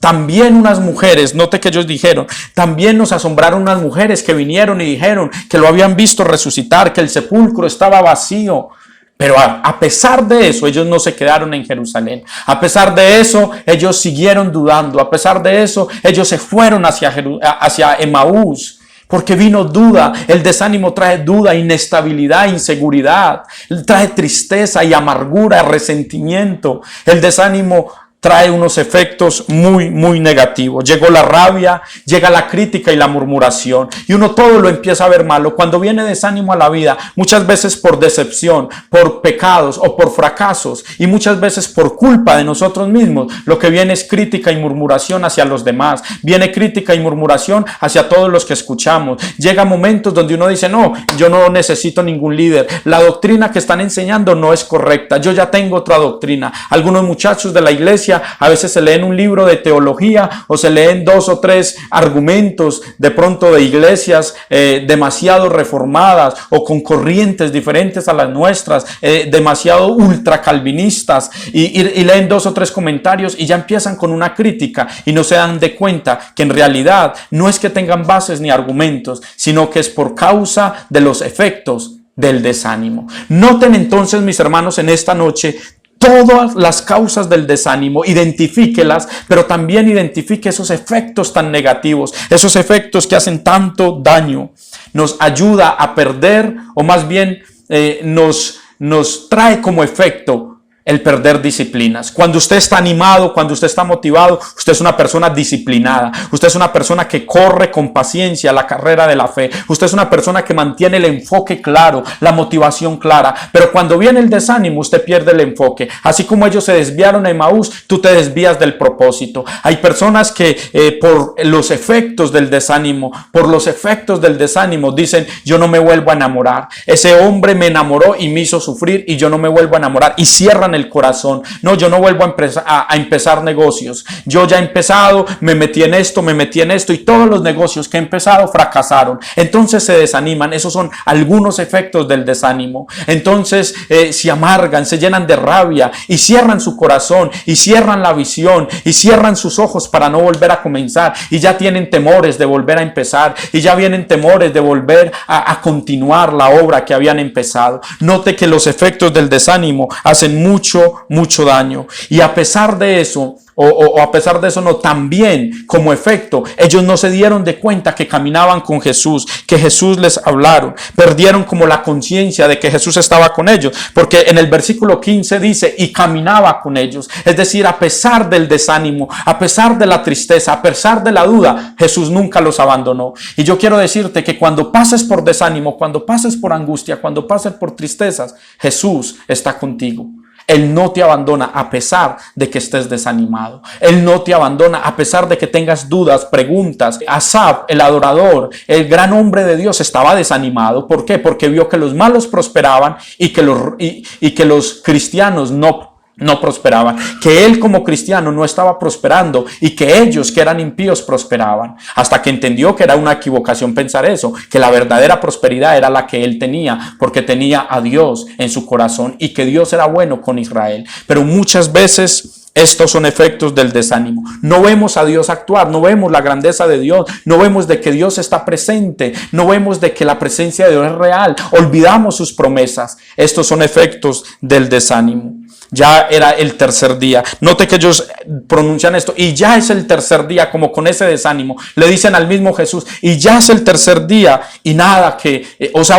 también unas mujeres, note que ellos dijeron, también nos asombraron unas mujeres que vinieron y dijeron que lo habían visto resucitar, que el sepulcro estaba vacío. Pero a pesar de eso, ellos no se quedaron en Jerusalén. A pesar de eso, ellos siguieron dudando. A pesar de eso, ellos se fueron hacia Emaús. Porque vino duda. El desánimo trae duda, inestabilidad, inseguridad. Trae tristeza y amargura, resentimiento. El desánimo trae unos efectos muy, muy negativos. Llegó la rabia, llega la crítica y la murmuración. Y uno todo lo empieza a ver malo. Cuando viene desánimo a la vida, muchas veces por decepción, por pecados o por fracasos, y muchas veces por culpa de nosotros mismos, lo que viene es crítica y murmuración hacia los demás. Viene crítica y murmuración hacia todos los que escuchamos. Llega momentos donde uno dice, no, yo no necesito ningún líder. La doctrina que están enseñando no es correcta. Yo ya tengo otra doctrina. Algunos muchachos de la iglesia a veces se leen un libro de teología o se leen 2 o 3 argumentos de pronto de iglesias demasiado reformadas o con corrientes diferentes a las nuestras, demasiado ultracalvinistas, y leen 2 o 3 comentarios y ya empiezan con una crítica y no se dan de cuenta que en realidad no es que tengan bases ni argumentos, sino que es por causa de los efectos del desánimo. Noten entonces, mis hermanos, en esta noche todas las causas del desánimo, identifíquelas, pero también identifique esos efectos tan negativos, esos efectos que hacen tanto daño. Nos ayuda a perder, o más bien nos trae como efecto el perder disciplinas. Cuando usted está animado, cuando usted está motivado, usted es una persona disciplinada. Usted es una persona que corre con paciencia la carrera de la fe. Usted es una persona que mantiene el enfoque claro, la motivación clara. Pero cuando viene el desánimo, usted pierde el enfoque. Así como ellos se desviaron a Emaús, tú te desvías del propósito. Hay personas que por los efectos del desánimo, dicen, yo no me vuelvo a enamorar. Ese hombre me enamoró y me hizo sufrir y yo no me vuelvo a enamorar. Y cierran el corazón. No, yo no vuelvo a empezar negocios. Yo ya he empezado, me metí en esto y todos los negocios que he empezado fracasaron. Entonces se desaniman. Esos son algunos efectos del desánimo. Entonces se amargan, se llenan de rabia y cierran su corazón y cierran la visión y cierran sus ojos para no volver a comenzar y ya tienen temores de volver a empezar y ya vienen temores de volver a continuar la obra que habían empezado. Note que los efectos del desánimo hacen mucho daño. Y a pesar de eso, también como efecto, ellos no se dieron de cuenta que caminaban con Jesús, que Jesús les hablaron. Perdieron como la conciencia de que Jesús estaba con ellos, porque en el versículo 15 dice, y caminaba con ellos. Es decir, a pesar del desánimo, a pesar de la tristeza, a pesar de la duda, Jesús nunca los abandonó. Y yo quiero decirte que cuando pases por desánimo, cuando pases por angustia, cuando pases por tristezas, Jesús está contigo. Él no te abandona a pesar de que estés desanimado. Él no te abandona a pesar de que tengas dudas, preguntas. Asaf, el adorador, el gran hombre de Dios, estaba desanimado. ¿Por qué? Porque vio que los malos prosperaban y que los cristianos no prosperaban, que él como cristiano no estaba prosperando y que ellos que eran impíos prosperaban, hasta que entendió que era una equivocación pensar eso, que la verdadera prosperidad era la que él tenía, porque tenía a Dios en su corazón y que Dios era bueno con Israel. Pero muchas veces estos son efectos del desánimo. No vemos a Dios actuar, no vemos la grandeza de Dios, no vemos de que Dios está presente, no vemos de que la presencia de Dios es real, olvidamos sus promesas. Estos son efectos del desánimo. Ya era el tercer día. Note que ellos pronuncian esto, y ya es el tercer día, como con ese desánimo. Le dicen al mismo Jesús, y ya es el tercer día, y nada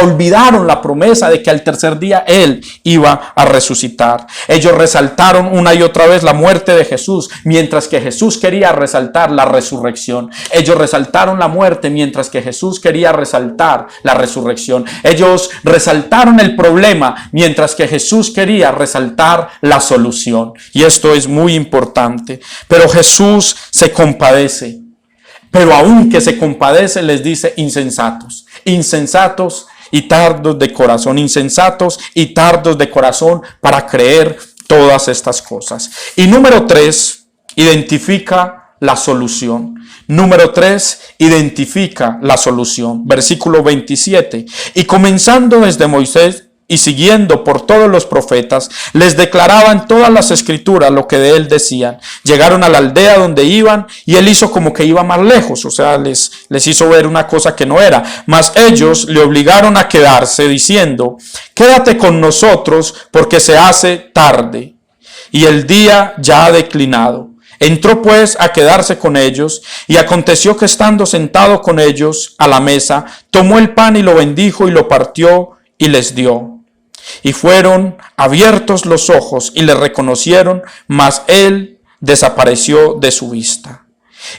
olvidaron la promesa de que al tercer día Él iba a resucitar. Ellos resaltaron una y otra vez la muerte de Jesús, mientras que Jesús quería resaltar la resurrección. Ellos resaltaron la muerte, mientras que Jesús quería resaltar la resurrección. Ellos resaltaron el problema, mientras que Jesús quería resaltar la solución. Y esto es muy importante. Pero Jesús se compadece. Pero aunque se compadece, les dice insensatos y tardos de corazón. Insensatos y tardos de corazón para creer todas estas cosas. Y número 3, identifica la solución. Número 3, identifica la solución. Versículo 27. Y comenzando desde Moisés y siguiendo por todos los profetas, les declaraban todas las escrituras lo que de él decían. Llegaron a la aldea donde iban y él hizo como que iba más lejos, o sea, les hizo ver una cosa que no era. Mas ellos le obligaron a quedarse diciendo, quédate con nosotros porque se hace tarde y el día ya ha declinado. Entró pues a quedarse con ellos, y aconteció que estando sentado con ellos a la mesa, tomó el pan y lo bendijo y lo partió y les dio. Y fueron abiertos los ojos y le reconocieron, mas él desapareció de su vista.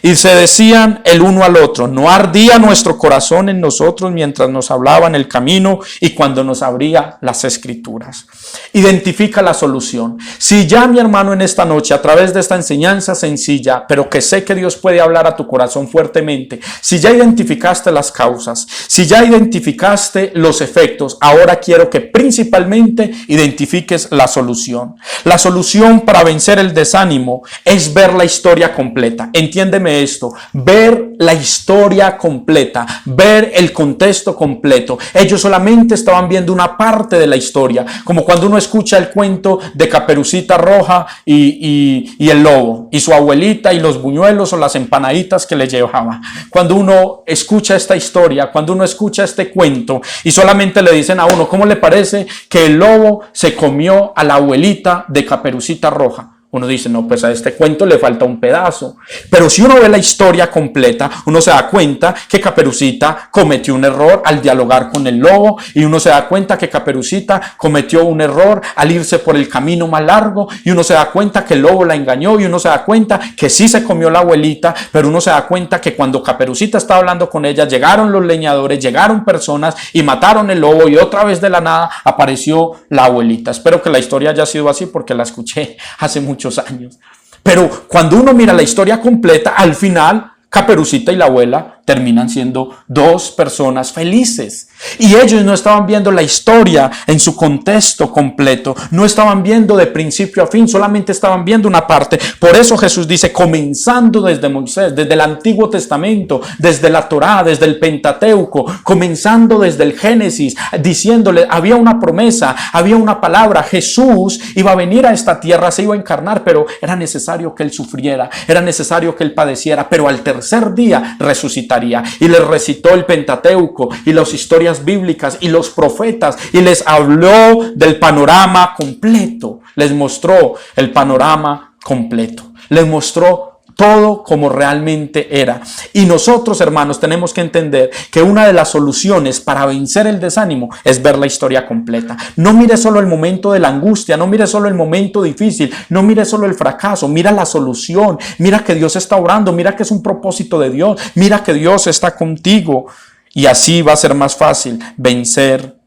Y se decían el uno al otro, ¿no ardía nuestro corazón en nosotros mientras nos hablaba en el camino y cuando nos abría las escrituras? Identifica la solución. Si ya, mi hermano, en esta noche, a través de esta enseñanza sencilla, pero que sé que Dios puede hablar a tu corazón fuertemente, si ya identificaste las causas, si ya identificaste los efectos, ahora quiero que principalmente identifiques la solución. La solución para vencer el desánimo es ver la historia completa. Entiéndeme esto, ver la historia completa, ver el contexto completo. Ellos solamente estaban viendo una parte de la historia, como cuando uno escucha el cuento de Caperucita Roja y el lobo, y su abuelita y los buñuelos o las empanaditas que le llevaba. Cuando uno escucha esta historia, cuando uno escucha este cuento y solamente le dicen a uno, ¿cómo le parece que el lobo se comió a la abuelita de Caperucita Roja? Uno dice, no, pues a este cuento le falta un pedazo. Pero si uno ve la historia completa, uno se da cuenta que Caperucita cometió un error al dialogar con el lobo, y uno se da cuenta que Caperucita cometió un error al irse por el camino más largo, y uno se da cuenta que el lobo la engañó, y uno se da cuenta que sí se comió la abuelita, pero uno se da cuenta que cuando Caperucita estaba hablando con ella, llegaron los leñadores, llegaron personas y mataron el lobo, y otra vez de la nada apareció la abuelita. Espero que la historia haya sido así porque la escuché hace muchos años. Pero cuando uno mira la historia completa, al final Caperucita y la abuela terminan siendo dos personas felices. Y ellos no estaban viendo la historia en su contexto completo, no estaban viendo de principio a fin, solamente estaban viendo una parte. Por eso Jesús dice, comenzando desde Moisés, desde el Antiguo Testamento, desde la Torá, desde el Pentateuco, comenzando desde el Génesis, diciéndole, había una promesa, había una palabra, Jesús iba a venir a esta tierra, se iba a encarnar, pero era necesario que Él sufriera, era necesario que Él padeciera, pero al tercer día resucitaría. Y les recitó el Pentateuco y las historias bíblicas y los profetas, y les habló del panorama completo, les mostró el panorama completo, les mostró todo como realmente era. Y nosotros, hermanos, tenemos que entender que una de las soluciones para vencer el desánimo es ver la historia completa. No mire solo el momento de la angustia, no mire solo el momento difícil, no mire solo el fracaso, mira la solución, mira que Dios está obrando, mira que es un propósito de Dios, mira que Dios está contigo, y así va a ser más fácil vencer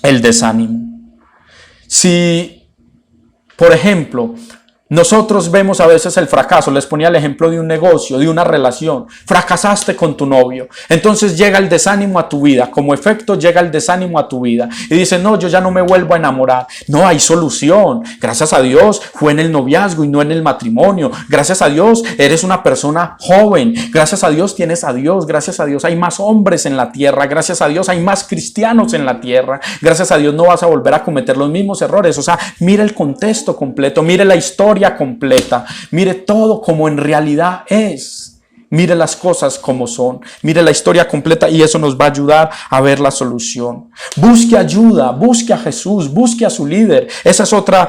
el desánimo. Si, por ejemplo, nosotros vemos a veces el fracaso, les ponía el ejemplo de un negocio, de una relación, fracasaste con tu novio, entonces llega el desánimo a tu vida, como efecto llega el desánimo a tu vida, y dices, no, yo ya no me vuelvo a enamorar. No, hay solución, gracias a Dios fue en el noviazgo y no en el matrimonio, gracias a Dios eres una persona joven, gracias a Dios tienes a Dios, gracias a Dios hay más hombres en la tierra, gracias a Dios hay más cristianos en la tierra, gracias a Dios no vas a volver a cometer los mismos errores. O sea, mire el contexto completo, mire la historia completa, mire todo como en realidad es, mire las cosas como son, mire la historia completa, y eso nos va a ayudar a ver la solución. Busque ayuda, busque a Jesús, busque a su líder. Esa es otra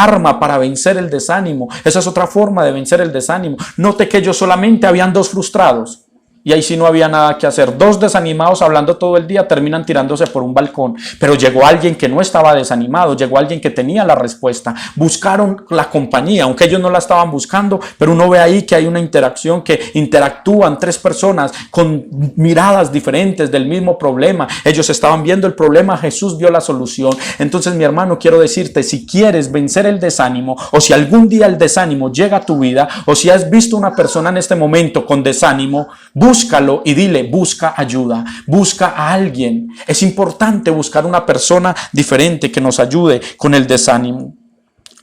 arma para vencer el desánimo, esa es otra forma de vencer el desánimo. Note que ellos solamente habían dos frustrados, y ahí sí no había nada que hacer. Dos desanimados hablando todo el día terminan tirándose por un balcón. Pero llegó alguien que no estaba desanimado, llegó alguien que tenía la respuesta. Buscaron la compañía, aunque ellos no la estaban buscando, pero uno ve ahí que hay una interacción, que interactúan tres personas con miradas diferentes del mismo problema. Ellos estaban viendo el problema, Jesús vio la solución. Entonces, mi hermano, quiero decirte, si quieres vencer el desánimo, o si algún día el desánimo llega a tu vida, o si has visto una persona en este momento con desánimo, búscalo y dile, busca ayuda, busca a alguien. Es importante buscar una persona diferente que nos ayude con el desánimo.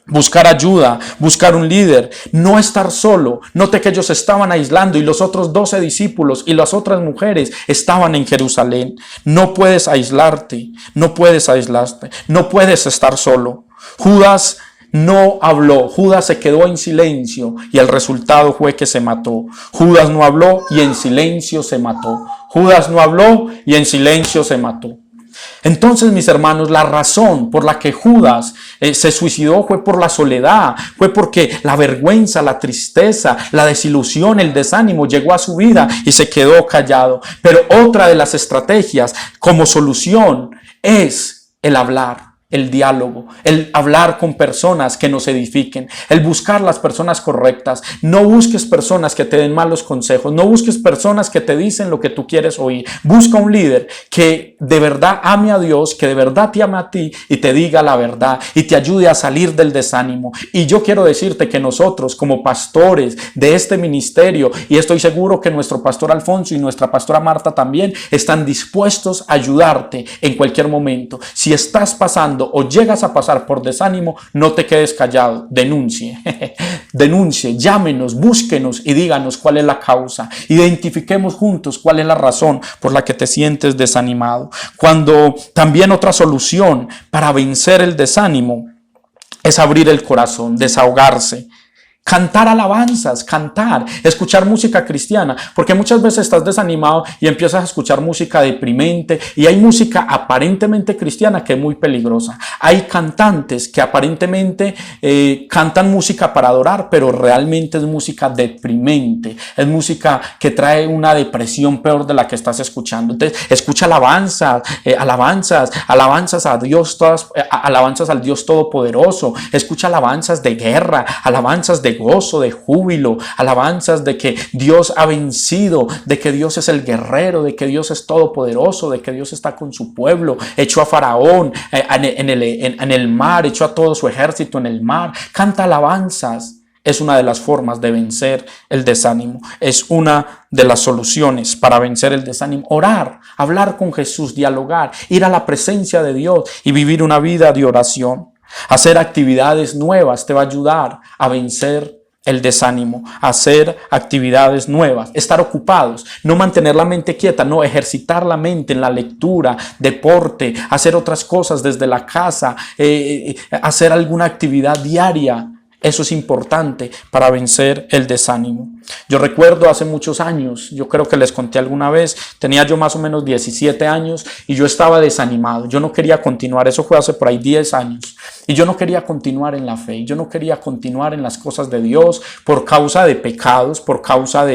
Buscar ayuda, buscar un líder, no estar solo. Note que ellos estaban aislando, y los otros 12 discípulos y las otras mujeres estaban en Jerusalén. No puedes aislarte, no puedes aislarte, no puedes estar solo. Judas no habló, Judas se quedó en silencio, y el resultado fue que se mató. Judas no habló y en silencio se mató. Judas no habló y en silencio se mató. Entonces, mis hermanos, la razón por la que Judas se suicidó fue por la soledad, fue porque la vergüenza, la tristeza, la desilusión, el desánimo llegó a su vida y se quedó callado. Pero otra de las estrategias como solución es el hablar. El diálogo, el hablar con personas que nos edifiquen, el buscar las personas correctas. No busques personas que te den malos consejos, no busques personas que te dicen lo que tú quieres oír. Busca un líder que de verdad ame a Dios, que de verdad te ame a ti y te diga la verdad y te ayude a salir del desánimo. Y yo quiero decirte que nosotros, como pastores de este ministerio, y estoy seguro que nuestro pastor Alfonso y nuestra pastora Marta también, están dispuestos a ayudarte en cualquier momento. Si estás pasando o llegas a pasar por desánimo, no te quedes callado, denuncie, denuncie, llámenos, búsquenos y díganos cuál es la causa. Identifiquemos juntos cuál es la razón por la que te sientes desanimado. Cuando también otra solución para vencer el desánimo es abrir el corazón, desahogarse. Cantar alabanzas, cantar, escuchar música cristiana, porque muchas veces estás desanimado y empiezas a escuchar música deprimente, y hay música aparentemente cristiana que es muy peligrosa. Hay cantantes que aparentemente cantan música para adorar, pero realmente es música deprimente, es música que trae una depresión peor de la que estás escuchando. Entonces, escucha alabanzas a Dios, alabanzas al Dios Todopoderoso, escucha alabanzas de guerra, alabanzas de gozo, de júbilo, alabanzas de que Dios ha vencido, de que Dios es el guerrero, de que Dios es todopoderoso, de que Dios está con su pueblo, echó a Faraón en el mar, echó a todo su ejército en el mar. Canta alabanzas. Es una de las formas de vencer el desánimo. Es una de las soluciones para vencer el desánimo. Orar, hablar con Jesús, dialogar, ir a la presencia de Dios y vivir una vida de oración. Hacer actividades nuevas te va a ayudar a vencer el desánimo, hacer actividades nuevas, estar ocupados, no mantener la mente quieta, no, ejercitar la mente en la lectura, deporte, hacer otras cosas desde la casa, hacer alguna actividad diaria. Eso es importante para vencer el desánimo. Yo recuerdo hace muchos años, yo creo que les conté alguna vez, tenía yo más o menos 17 años y yo estaba desanimado. Yo no quería continuar, eso fue hace por ahí 10 años. Y yo no quería continuar en la fe, yo no quería continuar en las cosas de Dios por causa de pecados, por causa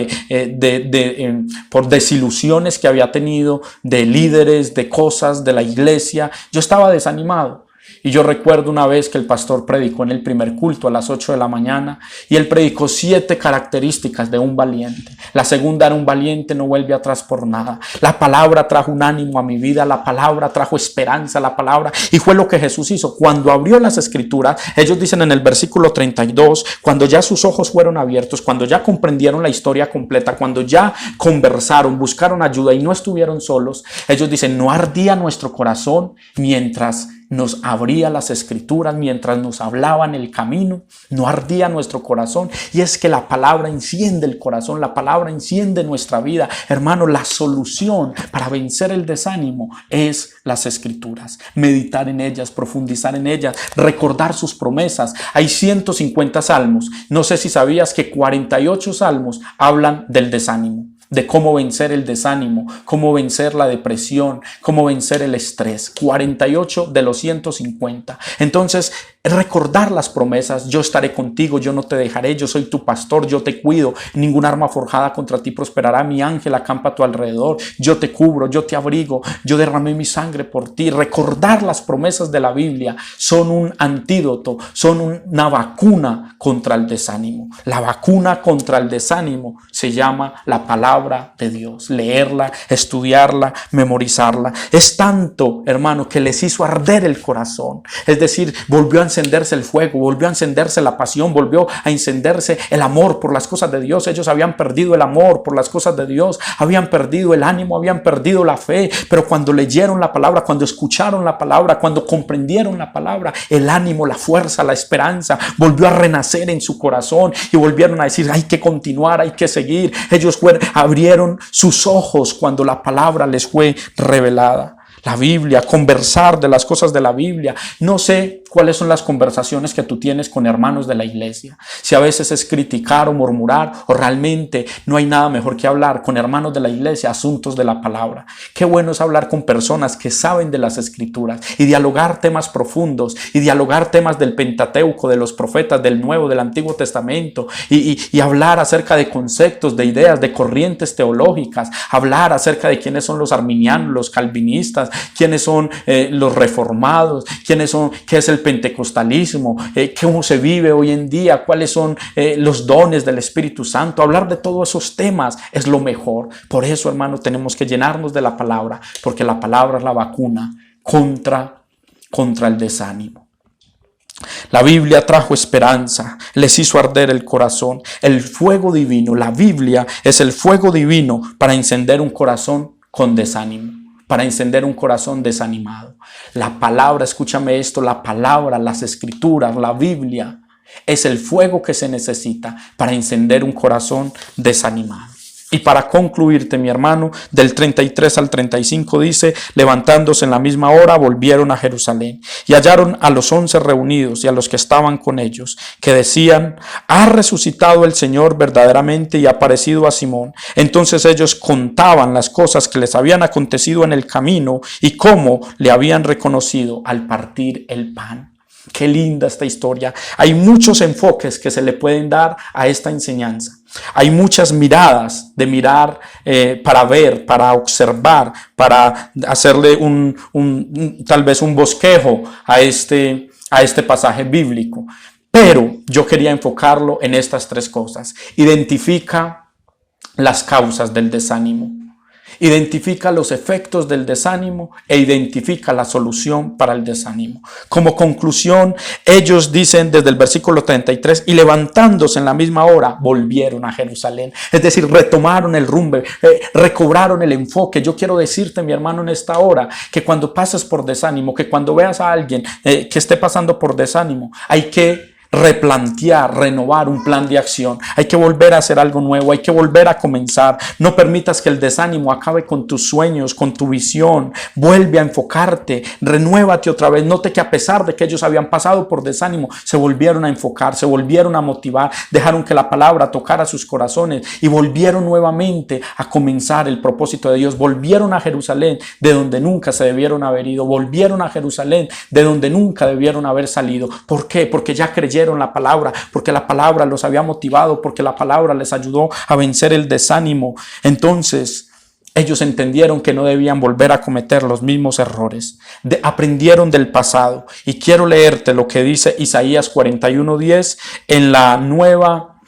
por desilusiones que había tenido de líderes, de cosas de la iglesia. Yo estaba desanimado. Y yo recuerdo una vez que el pastor predicó en el primer culto a las 8 de la mañana y él predicó 7 características de un valiente. La segunda era: un valiente no vuelve atrás por nada. La palabra trajo un ánimo a mi vida, la palabra trajo esperanza, la palabra, y fue lo que Jesús hizo. Cuando abrió las escrituras, ellos dicen en el versículo 32, cuando ya sus ojos fueron abiertos, cuando ya comprendieron la historia completa, cuando ya conversaron, buscaron ayuda y no estuvieron solos, ellos dicen: no ardía nuestro corazón mientras nos abría las escrituras, mientras nos hablaba en el camino, no ardía nuestro corazón. Y es que la palabra enciende el corazón, la palabra enciende nuestra vida. Hermano, la solución para vencer el desánimo es las escrituras, meditar en ellas, profundizar en ellas, recordar sus promesas. Hay 150 salmos, no sé si sabías que 48 salmos hablan del desánimo, de cómo vencer el desánimo, cómo vencer la depresión, cómo vencer el estrés. 48 de los 150. Entonces, recordar las promesas: yo estaré contigo, yo no te dejaré, yo soy tu pastor, yo te cuido, ninguna arma forjada contra ti prosperará, mi ángel acampa a tu alrededor, yo te cubro, yo te abrigo, yo derramé mi sangre por ti. Recordar las promesas de la Biblia son un antídoto, son una vacuna contra el desánimo. La vacuna contra el desánimo se llama la palabra de Dios, leerla, estudiarla, memorizarla. Es tanto, hermano, que les hizo arder el corazón, es decir, volvió a encenderse el fuego, volvió a encenderse la pasión, volvió a encenderse el amor por las cosas de Dios. Ellos habían perdido el amor por las cosas de Dios, habían perdido el ánimo, habían perdido la fe, pero cuando leyeron la palabra, cuando escucharon la palabra, cuando comprendieron la palabra, el ánimo, la fuerza, la esperanza volvió a renacer en su corazón y volvieron a decir: hay que continuar, hay que seguir. Ellos abrieron sus ojos cuando la palabra les fue revelada. La Biblia, conversar de las cosas de la Biblia. No sé cuáles son las conversaciones que tú tienes con hermanos de la iglesia. Si a veces es criticar o murmurar, o realmente no hay nada mejor que hablar con hermanos de la iglesia asuntos de la palabra. Qué bueno es hablar con personas que saben de las escrituras y dialogar temas profundos y dialogar temas del Pentateuco, de los profetas, del Nuevo, del Antiguo Testamento y hablar acerca de conceptos, de ideas, de corrientes teológicas, hablar acerca de quiénes son los arminianos, los calvinistas, quiénes son los reformados, qué es el pentecostalismo, cómo se vive hoy en día, cuáles son los dones del Espíritu Santo. Hablar de todos esos temas es lo mejor. Por eso, hermanos, tenemos que llenarnos de la palabra, porque la palabra es la vacuna contra el desánimo. La Biblia trajo esperanza, les hizo arder el corazón. El fuego divino, la Biblia es el fuego divino para encender un corazón con desánimo, para encender un corazón desanimado. La palabra, escúchame esto, la palabra, las escrituras, la Biblia es el fuego que se necesita para encender un corazón desanimado. Y para concluirte, mi hermano, del 33 al 35 dice: levantándose en la misma hora, volvieron a Jerusalén y hallaron a los 11 reunidos y a los que estaban con ellos, que decían: ha resucitado el Señor verdaderamente y ha aparecido a Simón. Entonces ellos contaban las cosas que les habían acontecido en el camino y cómo le habían reconocido al partir el pan. Qué linda esta historia. Hay muchos enfoques que se le pueden dar a esta enseñanza. Hay muchas miradas de mirar para ver, para observar, para hacerle tal vez un bosquejo a este pasaje bíblico. Pero yo quería enfocarlo en estas 3 cosas. Identifica las causas del desánimo. Identifica los efectos del desánimo e identifica la solución para el desánimo. Como conclusión, ellos dicen desde el versículo 33: y levantándose en la misma hora, volvieron a Jerusalén. Es decir, retomaron el rumbo, recobraron el enfoque. Yo quiero decirte, mi hermano, en esta hora, que cuando pases por desánimo, que cuando veas a alguien que esté pasando por desánimo, hay que replantear, renovar un plan de acción. Hay que volver a hacer algo nuevo, hay que volver a comenzar. No permitas que el desánimo acabe con tus sueños, con tu visión. Vuelve a enfocarte, renuévate otra vez. Note que a pesar de que ellos habían pasado por desánimo, se volvieron a enfocar, se volvieron a motivar, dejaron que la palabra tocara sus corazones y volvieron nuevamente a comenzar el propósito de Dios. Volvieron a Jerusalén, de donde nunca se debieron haber ido. Volvieron a Jerusalén, de donde nunca debieron haber salido. ¿Por qué? Porque ya creyeron la palabra, porque la palabra los había motivado, porque la palabra les ayudó a vencer el desánimo. Entonces ellos entendieron que no debían volver a cometer los mismos errores. Aprendieron del pasado. Y quiero leerte lo que dice Isaías 41:10 en la nueva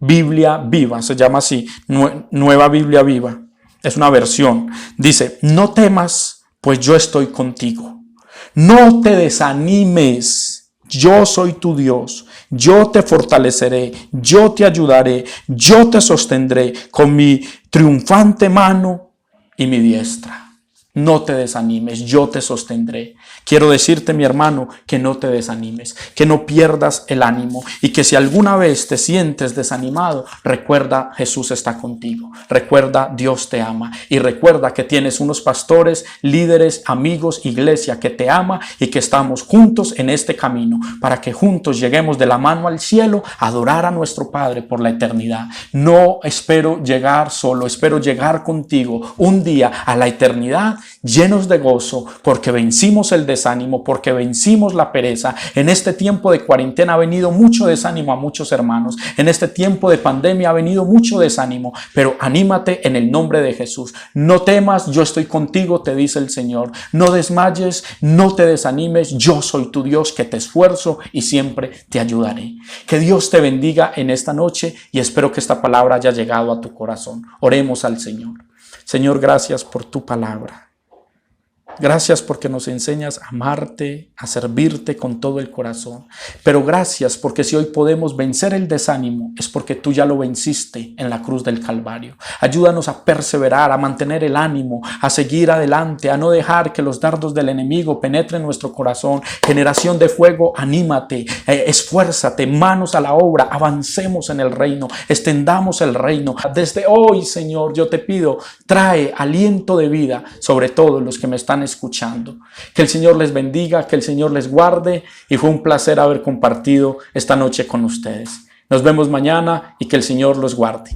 Biblia Viva. Se llama así, Nueva Biblia Viva. Es una versión. Dice: no temas, pues yo estoy contigo. No te desanimes. Yo soy tu Dios, yo te fortaleceré, yo te ayudaré, yo te sostendré con mi triunfante mano y mi diestra. No te desanimes, yo te sostendré. Quiero decirte, mi hermano, que no te desanimes, que no pierdas el ánimo y que si alguna vez te sientes desanimado, recuerda, Jesús está contigo. Recuerda, Dios te ama y recuerda que tienes unos pastores, líderes, amigos, iglesia que te ama y que estamos juntos en este camino para que juntos lleguemos de la mano al cielo a adorar a nuestro Padre por la eternidad. No espero llegar solo, espero llegar contigo un día a la eternidad llenos de gozo, porque vencimos el desánimo, porque vencimos la pereza. En este tiempo de cuarentena ha venido mucho desánimo a muchos hermanos. En este tiempo de pandemia ha venido mucho desánimo, pero anímate en el nombre de Jesús. No temas, yo estoy contigo, te dice el Señor. No desmayes, no te desanimes, yo soy tu Dios que te esfuerzo y siempre te ayudaré. Que Dios te bendiga en esta noche y espero que esta palabra haya llegado a tu corazón. Oremos al Señor. Señor, gracias por tu palabra. Gracias porque nos enseñas a amarte, a servirte con todo el corazón. Pero gracias porque si hoy podemos vencer el desánimo es porque tú ya lo venciste en la cruz del Calvario. Ayúdanos a perseverar, a mantener el ánimo, a seguir adelante, a no dejar que los dardos del enemigo penetren nuestro corazón. Generación de fuego, anímate, esfuérzate, manos a la obra, avancemos en el reino, extendamos el reino. Desde hoy, Señor, yo te pido, trae aliento de vida sobre todos los que me están escuchando. Que el Señor les bendiga, que el Señor les guarde y fue un placer haber compartido esta noche con ustedes. Nos vemos mañana y que el Señor los guarde.